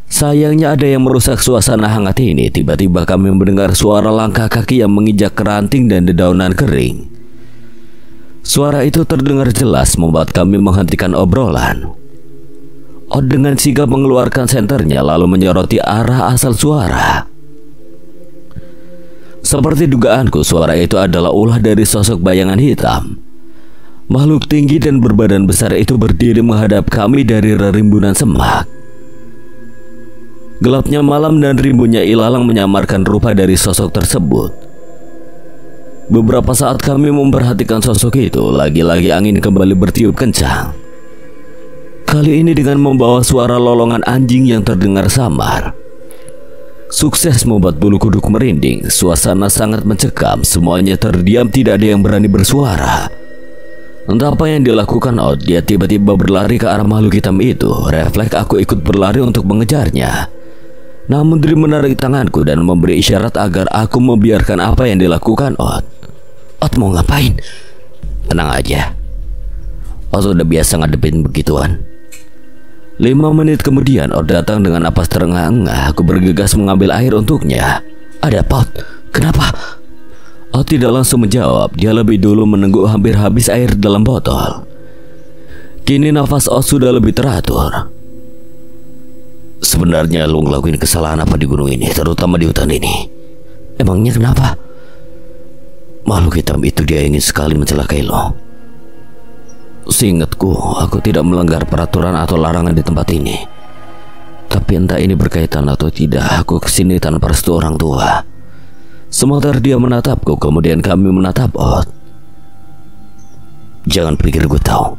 Sayangnya ada yang merusak suasana hangat ini. Tiba-tiba kami mendengar suara langkah kaki yang menginjak ranting dan dedaunan kering. Suara itu terdengar jelas membuat kami menghentikan obrolan. Ot dengan sigap mengeluarkan senternya lalu menyoroti arah asal suara. Seperti dugaanku, suara itu adalah ulah dari sosok bayangan hitam. Makhluk tinggi dan berbadan besar itu berdiri menghadap kami dari rerimbunan semak. Gelapnya malam dan rimbunnya ilalang menyamarkan rupa dari sosok tersebut. Beberapa saat kami memperhatikan sosok itu, lagi-lagi angin kembali bertiup kencang. Kali ini dengan membawa suara lolongan anjing yang terdengar samar. Sukses membuat bulu kuduk merinding. Suasana sangat mencekam. Semuanya terdiam, tidak ada yang berani bersuara. Entah apa yang dilakukan Ot. Dia tiba-tiba berlari ke arah makhluk hitam itu. Refleks aku ikut berlari untuk mengejarnya. Namun Tri menarik tanganku dan memberi isyarat agar aku membiarkan apa yang dilakukan Ot. Ot mau ngapain? Tenang aja, Ot udah biasa ngadepin begituan. 5 menit kemudian Ot datang dengan napas terengah-engah. Aku bergegas mengambil air untuknya. Ada apa, Ot? Kenapa? Ot tidak langsung menjawab. Dia lebih dulu menengguk hampir habis air dalam botol. Kini nafas Ot sudah lebih teratur. Sebenarnya lu ngelakuin kesalahan apa di gunung ini, terutama di hutan ini? Emangnya kenapa? Makhluk hitam itu dia ingin sekali mencelakai lo. Seingatku, aku tidak melanggar peraturan atau larangan di tempat ini. Tapi entah ini berkaitan atau tidak, aku kesini tanpa restu orang tua. Sementara dia menatapku, kemudian kami menatap Ot. Jangan pikir gue tahu.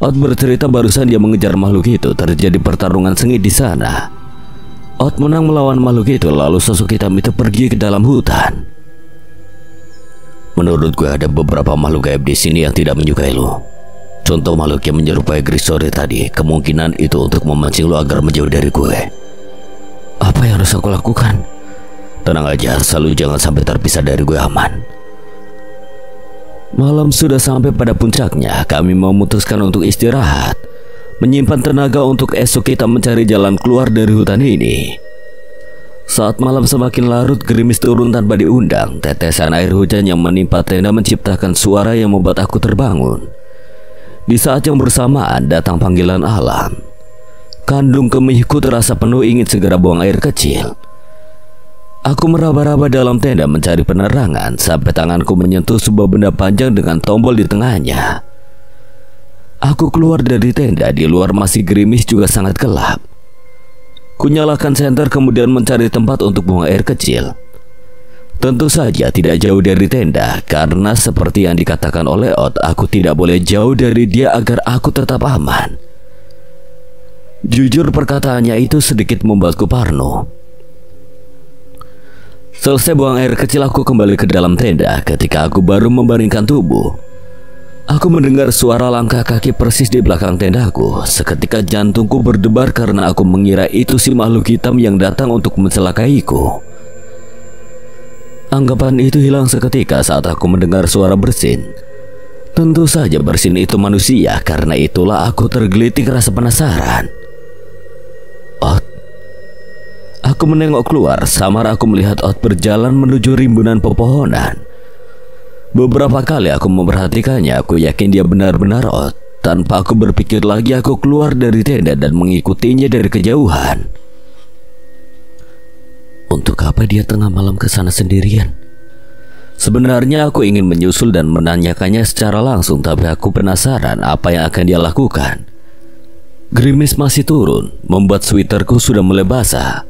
Ot bercerita barusan dia mengejar makhluk itu. Terjadi pertarungan sengit di sana. Ot menang melawan makhluk itu, lalu sosok hitam itu pergi ke dalam hutan. Menurut gue ada beberapa makhluk gaib di sini yang tidak menyukai lo. Contoh makhluk yang menyerupai Grisore tadi, kemungkinan itu untuk memancing lo agar menjauh dari gue. Apa yang harus aku lakukan? Tenang aja, selalu jangan sampai terpisah dari gue, aman. Malam sudah sampai pada puncaknya. Kami memutuskan untuk istirahat, menyimpan tenaga untuk esok kita mencari jalan keluar dari hutan ini. Saat malam semakin larut, gerimis turun tanpa diundang. Tetesan air hujan yang menimpa tenda menciptakan suara yang membuat aku terbangun. Di saat yang bersamaan datang panggilan alam. Kandung kemihku terasa penuh ingin segera buang air kecil. Aku meraba-raba dalam tenda mencari penerangan sampai tanganku menyentuh sebuah benda panjang dengan tombol di tengahnya. Aku keluar dari tenda, di luar masih gerimis juga sangat gelap. Kunyalakan senter kemudian mencari tempat untuk buang air kecil. Tentu saja tidak jauh dari tenda, karena seperti yang dikatakan oleh Ot, aku tidak boleh jauh dari dia agar aku tetap aman. Jujur perkataannya itu sedikit membuatku parno. Selesai buang air kecil, aku kembali ke dalam tenda. Ketika aku baru membaringkan tubuh, aku mendengar suara langkah kaki persis di belakang tendaku. Seketika jantungku berdebar karena aku mengira itu si makhluk hitam yang datang untuk mencelakaiku. Anggapan itu hilang seketika saat aku mendengar suara bersin. Tentu saja bersin itu manusia, karena itulah aku tergelitik rasa penasaran. Ot. Aku menengok keluar, samar aku melihat Ot berjalan menuju rimbunan pepohonan. Beberapa kali aku memperhatikannya, aku yakin dia benar-benar Ot. Tanpa aku berpikir lagi, aku keluar dari tenda dan mengikutinya dari kejauhan. Untuk apa dia tengah malam ke sana sendirian? Sebenarnya aku ingin menyusul dan menanyakannya secara langsung, tapi aku penasaran apa yang akan dia lakukan. Gerimis masih turun, membuat sweaterku sudah mulai basah.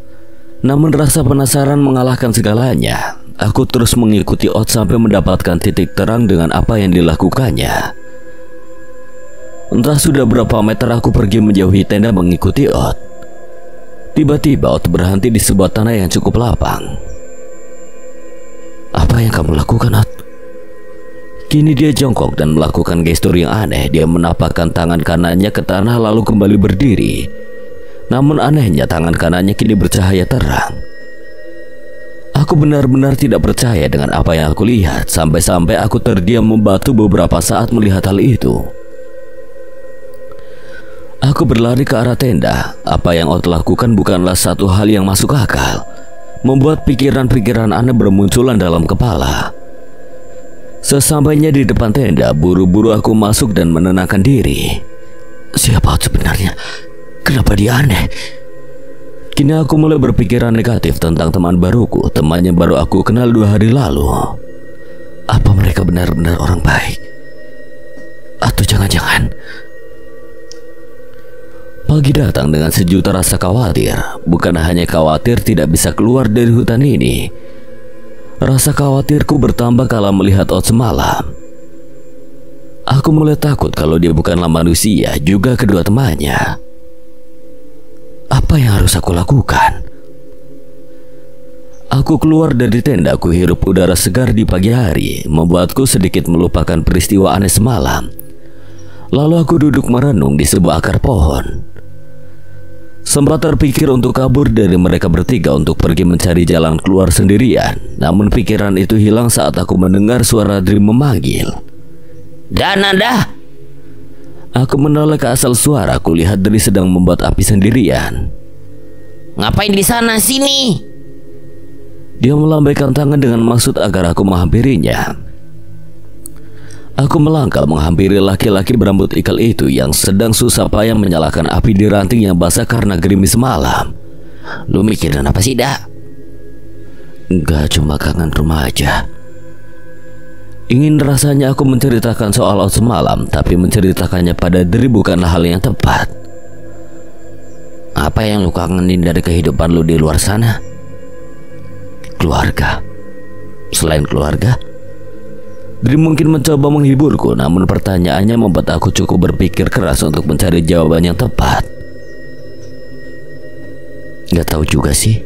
Namun rasa penasaran mengalahkan segalanya. Aku terus mengikuti Ot sampai mendapatkan titik terang dengan apa yang dilakukannya. Entah sudah berapa meter aku pergi menjauhi tenda mengikuti Ot. Tiba-tiba Ot berhenti di sebuah tanah yang cukup lapang. Apa yang kamu lakukan, Ot? Kini dia jongkok dan melakukan gestur yang aneh. Dia menapakkan tangan kanannya ke tanah lalu kembali berdiri. Namun anehnya tangan kanannya kini bercahaya terang. Aku benar-benar tidak percaya dengan apa yang aku lihat. Sampai-sampai aku terdiam membatu beberapa saat melihat hal itu. Aku berlari ke arah tenda. Apa yang Ot lakukan bukanlah satu hal yang masuk akal. Membuat pikiran-pikiran aneh bermunculan dalam kepala. Sesampainya di depan tenda, buru-buru aku masuk dan menenangkan diri. Siapa Ot sebenarnya? Kenapa dia aneh? Kini aku mulai berpikiran negatif tentang teman baruku, teman yang baru aku kenal 2 hari lalu. Apa mereka benar-benar orang baik? Atau jangan-jangan pagi datang dengan sejuta rasa khawatir. Bukan hanya khawatir tidak bisa keluar dari hutan ini. Rasa khawatirku bertambah kala melihat Ot semalam. Aku mulai takut kalau dia bukanlah manusia, juga kedua temannya. Apa yang harus aku lakukan? Aku keluar dari tenda, aku hirup udara segar di pagi hari, membuatku sedikit melupakan peristiwa aneh semalam. Lalu aku duduk merenung di sebuah akar pohon. Sempat terpikir untuk kabur dari mereka bertiga untuk pergi mencari jalan keluar sendirian. Namun pikiran itu hilang saat aku mendengar suara Dream memanggil. Dananda! Aku menoleh ke asal suara. Aku lihat Dri sedang membuat api sendirian. Ngapain di sana sini? Dia melambaikan tangan dengan maksud agar aku menghampirinya. Aku melangkah menghampiri laki-laki berambut ikal itu yang sedang susah payah menyalakan api di ranting yang basah karena gerimis malam. Lu mikirin apa sih, Dak? Enggak, cuma kangen rumah aja. Ingin rasanya aku menceritakan soal Ot semalam, tapi menceritakannya pada Dri bukanlah hal yang tepat. Apa yang lu kangenin dari kehidupan lu di luar sana? Keluarga. selain keluarga? Dri mungkin mencoba menghiburku, namun pertanyaannya membuat aku cukup berpikir keras untuk mencari jawaban yang tepat. Gak tahu juga sih.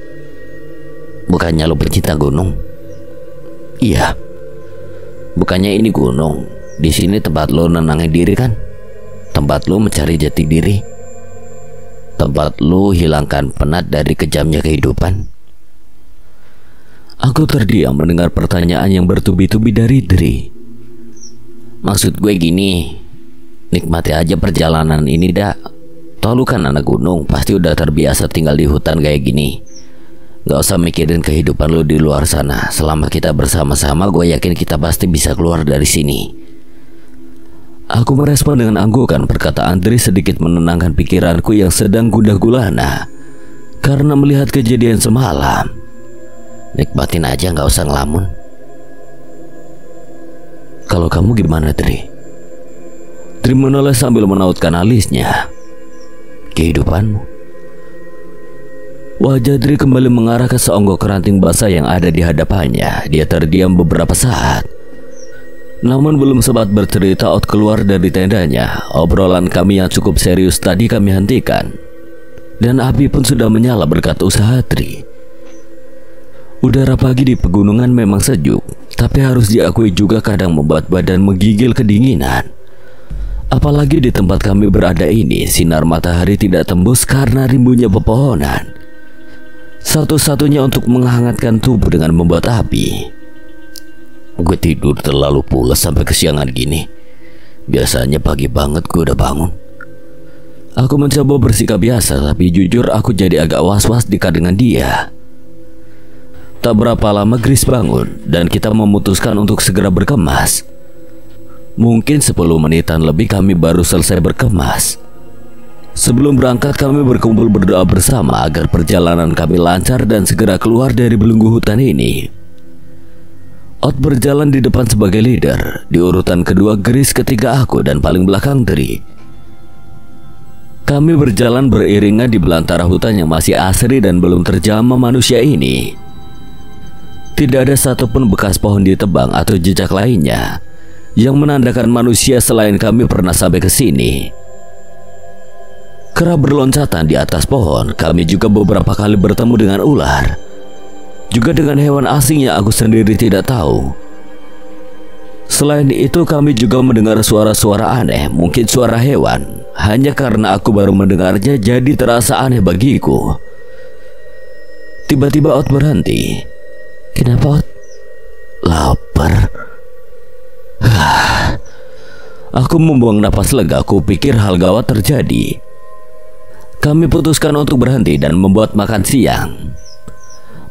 Bukannya lo pencinta gunung? Iya. Bukannya ini gunung. Di sini tempat lo nenangin diri kan? Tempat lo mencari jati diri. Tempat lo hilangkan penat dari kejamnya kehidupan. Aku terdiam mendengar pertanyaan yang bertubi-tubi dari Dri. Maksud gue gini, nikmati aja perjalanan ini dak. Toh lu kan anak gunung, pasti udah terbiasa tinggal di hutan kayak gini. Gak usah mikirin kehidupan lu di luar sana. Selama kita bersama-sama, gue yakin kita pasti bisa keluar dari sini. Aku merespon dengan anggukan. Perkataan Dri sedikit menenangkan pikiranku yang sedang gundah gulana karena melihat kejadian semalam. Nikmatin aja, gak usah ngelamun. Kalau kamu gimana, Dri? Dri menoleh sambil menautkan alisnya. Kehidupanmu. Wajah Dri kembali mengarah ke seonggok ranting basah yang ada di hadapannya. Dia terdiam beberapa saat, namun belum sempat bercerita Ot keluar dari tendanya. Obrolan kami yang cukup serius tadi kami hentikan, dan api pun sudah menyala berkat usaha Dri. Udara pagi di pegunungan memang sejuk, tapi harus diakui juga kadang membuat badan menggigil kedinginan. Apalagi di tempat kami berada ini, sinar matahari tidak tembus karena rimbunnya pepohonan. Satu-satunya untuk menghangatkan tubuh dengan membuat api. Gue tidur terlalu pulas sampai kesiangan gini. Biasanya pagi banget gue udah bangun. Aku mencoba bersikap biasa, tapi jujur aku jadi agak was-was dekat dengan dia. Tak berapa lama Gris bangun dan kita memutuskan untuk segera berkemas. Mungkin 10 menitan lebih kami baru selesai berkemas. Sebelum berangkat kami berkumpul berdoa bersama agar perjalanan kami lancar dan segera keluar dari belenggu hutan ini. Ot berjalan di depan sebagai leader. Di urutan kedua Gris, ketiga aku, dan paling belakang Dri. Kami berjalan beriringan di belantara hutan yang masih asri dan belum terjamah manusia ini. Tidak ada satupun bekas pohon ditebang atau jejak lainnya yang menandakan manusia selain kami pernah sampai ke sini. Kerap berloncatan di atas pohon, kami juga beberapa kali bertemu dengan ular, juga dengan hewan asing yang aku sendiri tidak tahu. Selain itu kami juga mendengar suara-suara aneh, mungkin suara hewan. Hanya karena aku baru mendengarnya jadi terasa aneh bagiku. Tiba-tiba Ot berhenti. Kenapa, Ot? Lapar. Aku membuang napas lega. Aku pikir hal gawat terjadi. Kami putuskan untuk berhenti dan membuat makan siang.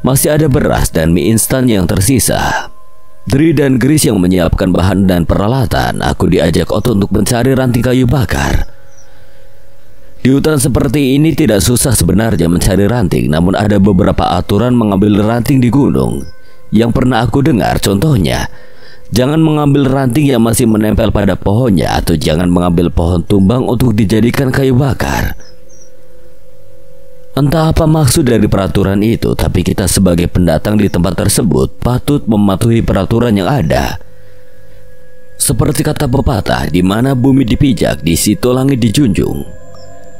Masih ada beras dan mie instan yang tersisa. Dri dan Gris yang menyiapkan bahan dan peralatan. Aku diajak Ot untuk mencari ranting kayu bakar. Di hutan seperti ini tidak susah sebenarnya mencari ranting, namun ada beberapa aturan mengambil ranting di gunung yang pernah aku dengar. Contohnya, jangan mengambil ranting yang masih menempel pada pohonnya, atau jangan mengambil pohon tumbang untuk dijadikan kayu bakar. Entah apa maksud dari peraturan itu, tapi kita sebagai pendatang di tempat tersebut patut mematuhi peraturan yang ada. Seperti kata pepatah, di mana bumi dipijak, di situ langit dijunjung.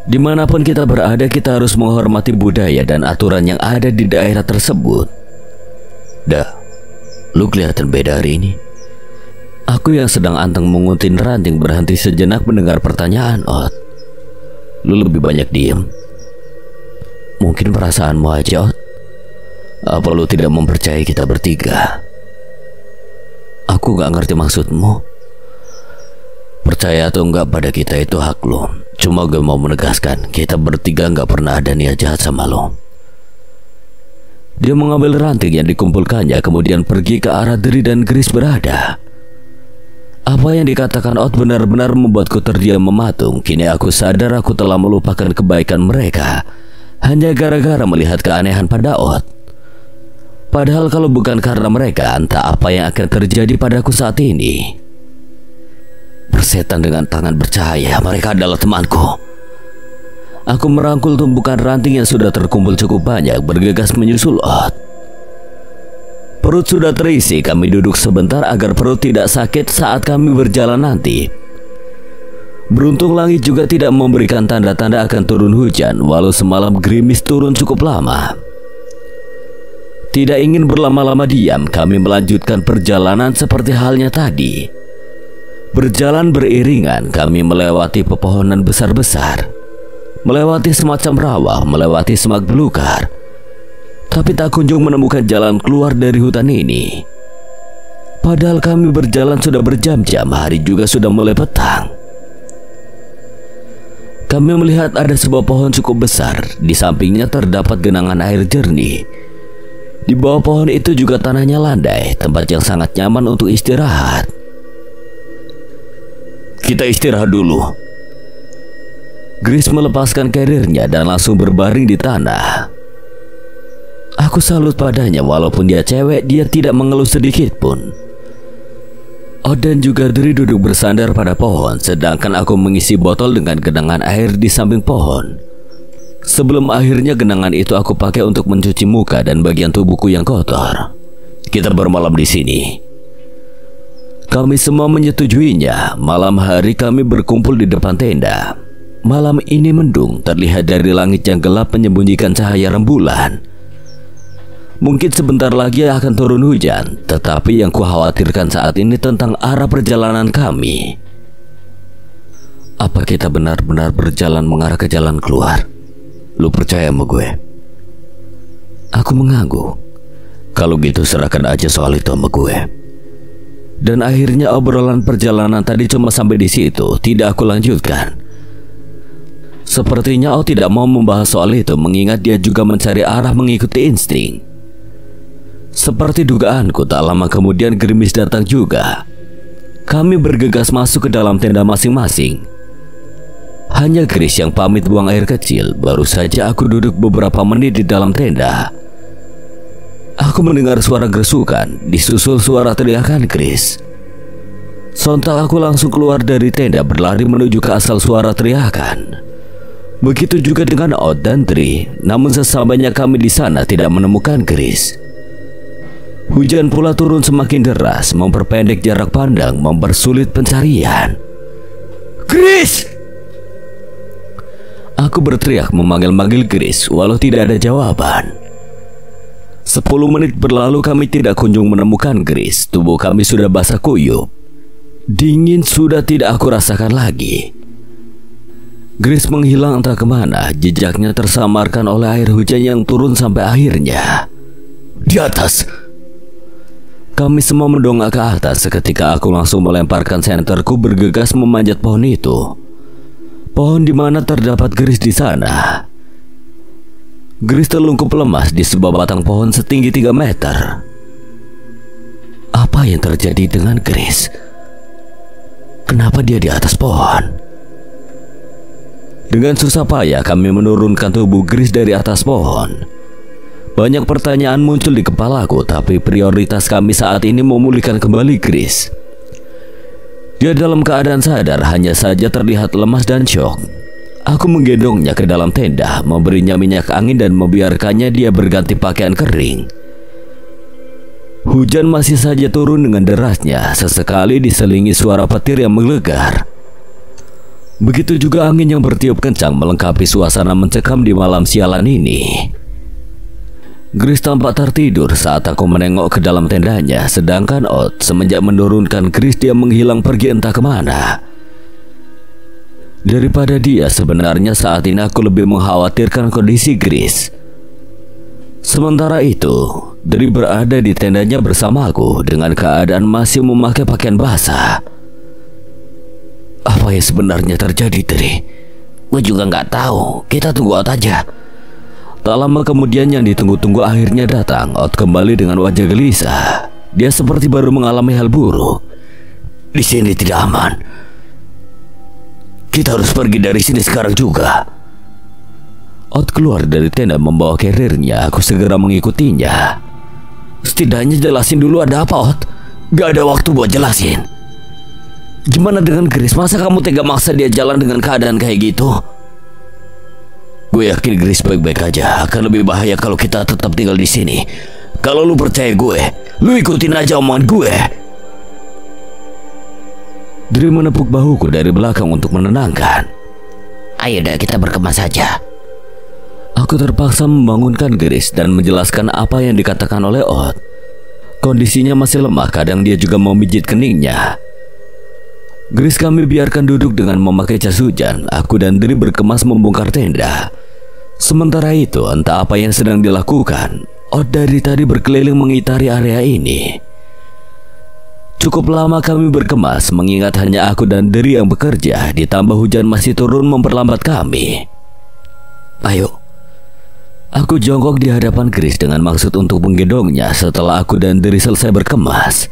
Dimanapun kita berada, kita harus menghormati budaya dan aturan yang ada di daerah tersebut. Dah, lu kelihatan beda hari ini. Aku yang sedang anteng mengunting ranting berhenti sejenak mendengar pertanyaan Ot. Lu lebih banyak diem. Mungkin perasaanmu aja, Ot. Apa lu tidak mempercayai kita bertiga? Aku gak ngerti maksudmu. Percaya atau enggak pada kita itu hak lo. Cuma gue mau menegaskan, kita bertiga gak pernah ada niat jahat sama lo. Dia mengambil ranting yang dikumpulkannya, kemudian pergi ke arah Dri dan Gris berada. Apa yang dikatakan Ot benar-benar membuatku terdiam mematung. Kini aku sadar aku telah melupakan kebaikan mereka hanya gara-gara melihat keanehan pada Ot. Padahal kalau bukan karena mereka, entah apa yang akan terjadi padaku saat ini. Persetan dengan tangan bercahaya, mereka adalah temanku. Aku merangkul tumpukan ranting yang sudah terkumpul cukup banyak, bergegas menyusul Ot. Perut sudah terisi, kami duduk sebentar agar perut tidak sakit saat kami berjalan nanti. Beruntung langit juga tidak memberikan tanda-tanda akan turun hujan, walau semalam gerimis turun cukup lama. Tidak ingin berlama-lama diam, kami melanjutkan perjalanan seperti halnya tadi. Berjalan beriringan, kami melewati pepohonan besar-besar, melewati semacam rawa, melewati semak belukar. Tapi tak kunjung menemukan jalan keluar dari hutan ini. Padahal kami berjalan sudah berjam-jam, hari juga sudah mulai petang. Kami melihat ada sebuah pohon cukup besar, di sampingnya terdapat genangan air jernih. Di bawah pohon itu juga tanahnya landai, tempat yang sangat nyaman untuk istirahat. Kita istirahat dulu. Grace melepaskan karirnya dan langsung berbaring di tanah. Aku salut padanya, walaupun dia cewek, dia tidak mengeluh sedikit pun. Oden juga Dri duduk bersandar pada pohon, sedangkan aku mengisi botol dengan genangan air di samping pohon. Sebelum akhirnya genangan itu aku pakai untuk mencuci muka dan bagian tubuhku yang kotor. Kita bermalam di sini. Kami semua menyetujuinya. Malam hari kami berkumpul di depan tenda. Malam ini mendung, terlihat dari langit yang gelap menyembunyikan cahaya rembulan. Mungkin sebentar lagi akan turun hujan, tetapi yang kukhawatirkan saat ini tentang arah perjalanan kami. Apa kita benar-benar berjalan mengarah ke jalan keluar? Lu percaya sama gue? Aku mengangguk. Kalau gitu serahkan aja soal itu sama gue. Dan akhirnya obrolan perjalanan tadi cuma sampai di situ, tidak aku lanjutkan. Sepertinya O tidak mau membahas soal itu, mengingat dia juga mencari arah mengikuti insting. Seperti dugaanku, tak lama kemudian gerimis datang juga. Kami bergegas masuk ke dalam tenda masing-masing. Hanya Grace yang pamit buang air kecil. Baru saja aku duduk beberapa menit di dalam tenda, aku mendengar suara gerusukan, disusul suara teriakan Grace. Sontak aku langsung keluar dari tenda, berlari menuju ke asal suara teriakan. Begitu juga dengan Odd dan Dri. Namun sesampainya kami di sana tidak menemukan Grace. Hujan pula turun semakin deras, memperpendek jarak pandang, mempersulit pencarian. Grace! Aku berteriak memanggil-manggil Grace, walau tidak ada jawaban. 10 menit berlalu, kami tidak kunjung menemukan Grace. Tubuh kami sudah basah kuyup. Dingin sudah tidak aku rasakan lagi. Grace menghilang entah kemana, jejaknya tersamarkan oleh air hujan yang turun sampai akhirnya di atas. Kami semua mendongak ke atas. Seketika aku langsung melemparkan senterku, bergegas memanjat pohon itu. Pohon di mana terdapat Grace di sana. Grace terlungkup lemas di sebuah batang pohon setinggi 3 meter. Apa yang terjadi dengan Grace? Kenapa dia di atas pohon? Dengan susah payah kami menurunkan tubuh Grace dari atas pohon. Banyak pertanyaan muncul di kepalaku, tapi prioritas kami saat ini memulihkan kembali Grace. Dia dalam keadaan sadar, hanya saja terlihat lemas dan syok. Aku menggendongnya ke dalam tenda, memberinya minyak angin dan membiarkannya dia berganti pakaian kering. Hujan masih saja turun dengan derasnya, sesekali diselingi suara petir yang menggelegar. Begitu juga angin yang bertiup kencang melengkapi suasana mencekam di malam sialan ini. Grace tampak tertidur saat aku menengok ke dalam tendanya, sedangkan Odd semenjak menurunkan Grace dia menghilang pergi entah kemana. Daripada dia, sebenarnya saat ini aku lebih mengkhawatirkan kondisi Grace. Sementara itu, Dri berada di tendanya bersamaku dengan keadaan masih memakai pakaian basah. Apa yang sebenarnya terjadi, Dri? Gue juga nggak tahu. Kita tunggu Odd aja. Tak lama kemudian yang ditunggu-tunggu akhirnya datang. Odd kembali dengan wajah gelisah. Dia seperti baru mengalami hal buruk. Di sini tidak aman. Kita harus pergi dari sini sekarang juga. Odd keluar dari tenda membawa karirnya. Aku segera mengikutinya. Setidaknya jelasin dulu ada apa, Odd. Gak ada waktu buat jelasin. Gimana dengan Grace? Masa kamu tega maksa dia jalan dengan keadaan kayak gitu? Gue yakin Grace baik-baik aja. Akan lebih bahaya kalau kita tetap tinggal di sini. Kalau lu percaya gue, Lu ikutin aja omongan gue. Dri menepuk bahuku dari belakang untuk menenangkan. Ayo dah, kita berkemas saja. Aku terpaksa membangunkan Grace dan menjelaskan apa yang dikatakan oleh Ot. Kondisinya masih lemah, kadang dia juga memijit keningnya. Grace kami biarkan duduk dengan memakai jas hujan. Aku dan Dri berkemas membongkar tenda. Sementara itu, entah apa yang sedang dilakukan, Ot dari tadi berkeliling mengitari area ini. Cukup lama kami berkemas, mengingat hanya aku dan Dri yang bekerja, ditambah hujan masih turun memperlambat kami. Ayo. Aku jongkok di hadapan Grace dengan maksud untuk menggendongnya setelah aku dan Dri selesai berkemas.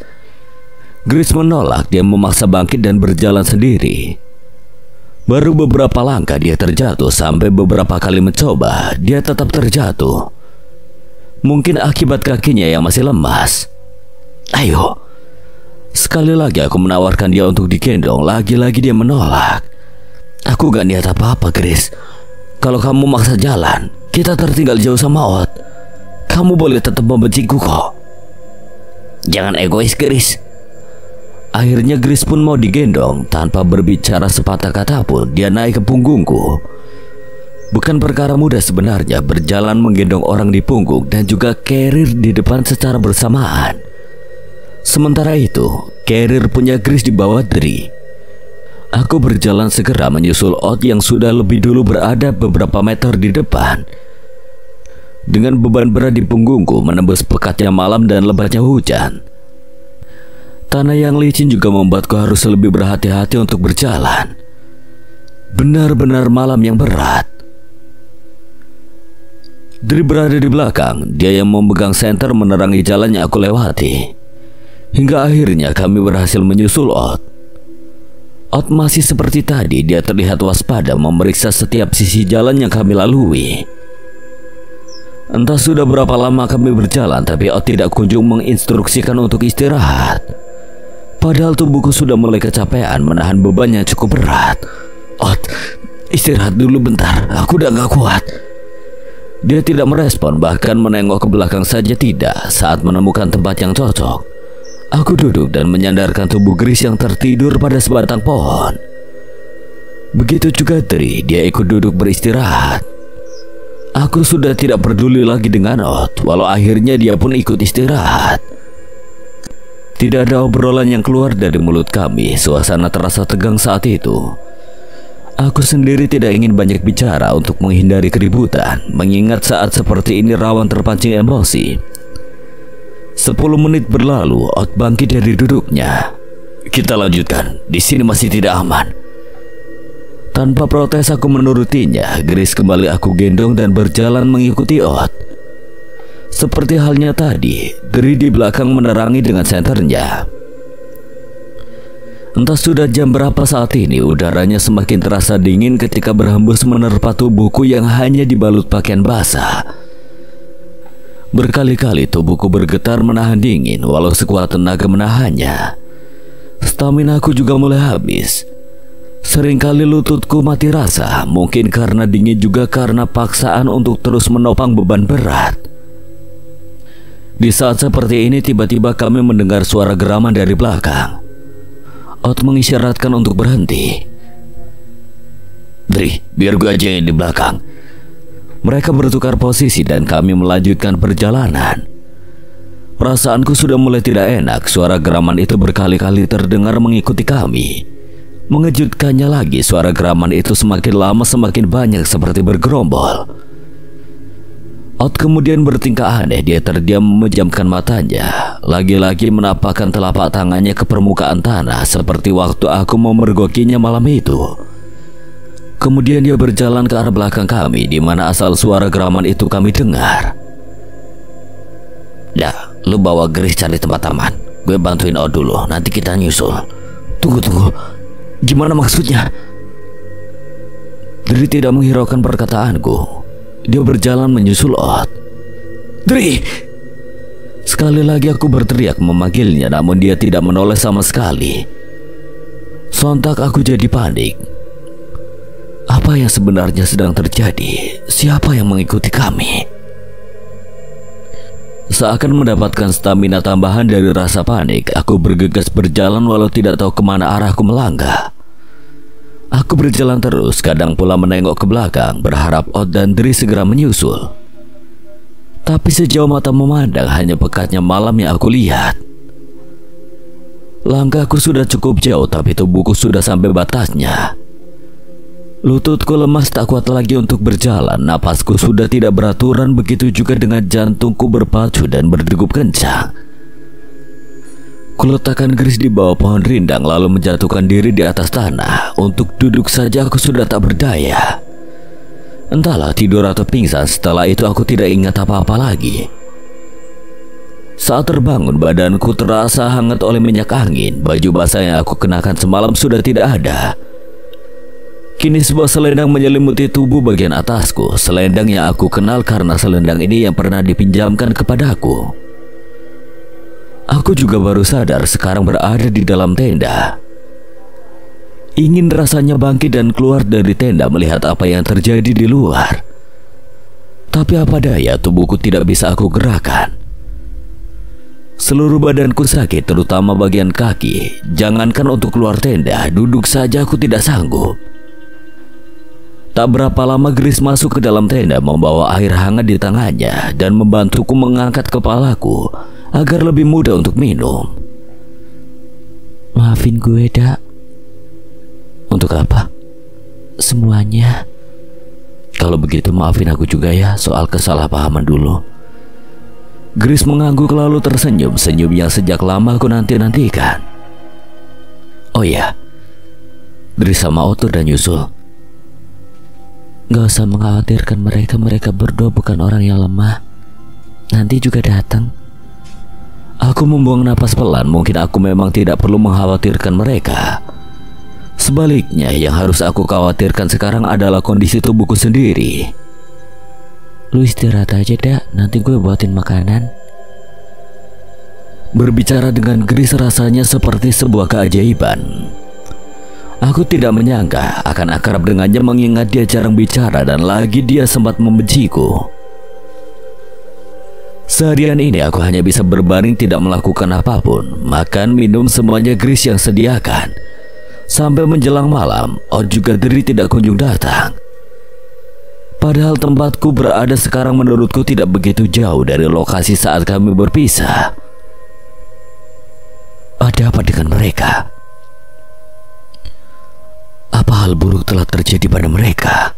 Grace menolak, dia memaksa bangkit dan berjalan sendiri. Baru beberapa langkah dia terjatuh, sampai beberapa kali mencoba, dia tetap terjatuh. Mungkin akibat kakinya yang masih lemas. Ayo. Sekali lagi aku menawarkan dia untuk digendong, lagi-lagi dia menolak. Aku gak niat apa-apa, Grace. Kalau kamu maksa jalan, kita tertinggal jauh sama Ot. Kamu boleh tetap membenciku kok. Jangan egois, Grace. Akhirnya Grace pun mau digendong. Tanpa berbicara sepatah kata pun, dia naik ke punggungku. Bukan perkara mudah sebenarnya berjalan menggendong orang di punggung dan juga carrier di depan secara bersamaan. Sementara itu, carrier punya Grace di bawah Dri. Aku berjalan segera menyusul Ot yang sudah lebih dulu berada beberapa meter di depan. Dengan beban berat di punggungku menembus pekatnya malam dan lebatnya hujan. Tanah yang licin juga membuatku harus lebih berhati-hati untuk berjalan. Benar-benar malam yang berat. Dri berada di belakang, dia yang memegang senter menerangi jalan yang aku lewati. Hingga akhirnya kami berhasil menyusul Ot. Ot masih seperti tadi, dia terlihat waspada memeriksa setiap sisi jalan yang kami lalui. Entah sudah berapa lama kami berjalan, tapi Ot tidak kunjung menginstruksikan untuk istirahat. Padahal tubuhku sudah mulai kecapean menahan beban yang cukup berat. Ot, istirahat dulu bentar, aku udah gak kuat. Dia tidak merespon, bahkan menengok ke belakang saja tidak saat menemukan tempat yang cocok. Aku duduk dan menyandarkan tubuh Grace yang tertidur pada sebatang pohon. Begitu juga Dri, dia ikut duduk beristirahat. Aku sudah tidak peduli lagi dengan Ot, walau akhirnya dia pun ikut istirahat. Tidak ada obrolan yang keluar dari mulut kami, suasana terasa tegang saat itu. Aku sendiri tidak ingin banyak bicara untuk menghindari keributan, mengingat saat seperti ini rawan terpancing emosi. 10 menit berlalu, Ot bangkit dari duduknya. Kita lanjutkan, di sini masih tidak aman. Tanpa protes aku menurutinya. Grace kembali aku gendong dan berjalan mengikuti Ot. Seperti halnya tadi, Dri di belakang menerangi dengan senternya. Entah sudah jam berapa saat ini, udaranya semakin terasa dingin ketika berhembus menerpa tubuhku yang hanya dibalut pakaian basah. Berkali-kali tubuhku bergetar menahan dingin, walau sekuat tenaga menahannya. Stamina aku juga mulai habis. Seringkali lututku mati rasa, mungkin karena dingin juga karena paksaan untuk terus menopang beban berat. Di saat seperti ini tiba-tiba kami mendengar suara geraman dari belakang. Ot mengisyaratkan untuk berhenti. Dri, biar gue aja yang di belakang. Mereka bertukar posisi dan kami melanjutkan perjalanan. Perasaanku sudah mulai tidak enak. Suara geraman itu berkali-kali terdengar mengikuti kami. Mengejutkannya lagi, suara geraman itu semakin lama semakin banyak seperti bergerombol. Ot kemudian bertingkah aneh. Dia terdiam memejamkan matanya, lagi-lagi menapakkan telapak tangannya ke permukaan tanah seperti waktu aku memergokinya malam itu. Kemudian dia berjalan ke arah belakang kami, di mana asal suara geraman itu kami dengar. Dah, lu bawa Grace cari tempat aman. Gue bantuin Ot dulu, nanti kita nyusul. Tunggu. Gimana maksudnya? Dri tidak menghiraukan perkataanku. Dia berjalan menyusul Ot. Dri! Sekali lagi aku berteriak memanggilnya, namun dia tidak menoleh sama sekali. Sontak aku jadi panik. Apa yang sebenarnya sedang terjadi? Siapa yang mengikuti kami? seakan mendapatkan stamina tambahan dari rasa panik, aku bergegas berjalan walau tidak tahu kemana arahku melangkah. Aku berjalan terus, kadang pula menengok ke belakang, berharap Odd dan Dri segera menyusul. Tapi sejauh mata memandang, hanya pekatnya malam yang aku lihat. Langkahku sudah cukup jauh, tapi tubuhku sudah sampai batasnya. Lututku lemas tak kuat lagi untuk berjalan, napasku sudah tidak beraturan, begitu juga dengan jantungku berpacu dan berdegup kencang. Kuletakkan keris di bawah pohon rindang lalu menjatuhkan diri di atas tanah. Untuk duduk saja aku sudah tak berdaya. Entahlah tidur atau pingsan, setelah itu aku tidak ingat apa-apa lagi. Saat terbangun, badanku terasa hangat oleh minyak angin. Baju basah yang aku kenakan semalam sudah tidak ada. Kini sebuah selendang menyelimuti tubuh bagian atasku. Selendang yang aku kenal karena selendang ini yang pernah dipinjamkan kepadaku. Aku juga baru sadar sekarang berada di dalam tenda. Ingin rasanya bangkit dan keluar dari tenda melihat apa yang terjadi di luar. Tapi apa daya, tubuhku tidak bisa aku gerakan. Seluruh badanku sakit, terutama bagian kaki. Jangankan untuk keluar tenda, duduk saja aku tidak sanggup. Tak berapa lama Grace masuk ke dalam tenda membawa air hangat di tangannya dan membantuku mengangkat kepalaku agar lebih mudah untuk minum. Maafin gue, Dak. Untuk apa? Semuanya. Kalau begitu maafin aku juga ya soal kesalahpahaman dulu. Grace mengangguk lalu tersenyum, senyum yang sejak lama aku nanti-nantikan. Oh ya, Dri sama Otur dan nyusul. Gak usah mengkhawatirkan mereka, mereka berdua bukan orang yang lemah. Nanti juga datang. Aku membuang napas pelan, mungkin aku memang tidak perlu mengkhawatirkan mereka. Sebaliknya, yang harus aku khawatirkan sekarang adalah kondisi tubuhku sendiri. Lu istirahat aja, Dak, nanti gue buatin makanan. Berbicara dengan Grace rasanya seperti sebuah keajaiban. Aku tidak menyangka akan akrab dengannya mengingat dia jarang bicara dan lagi dia sempat membenciku. Seharian ini aku hanya bisa berbaring tidak melakukan apapun. Makan, minum semuanya Grace yang sediakan. Sampai menjelang malam, Odd juga Dri tidak kunjung datang. Padahal tempatku berada sekarang menurutku tidak begitu jauh dari lokasi saat kami berpisah. Ada apa dengan mereka? Apa hal buruk telah terjadi pada mereka?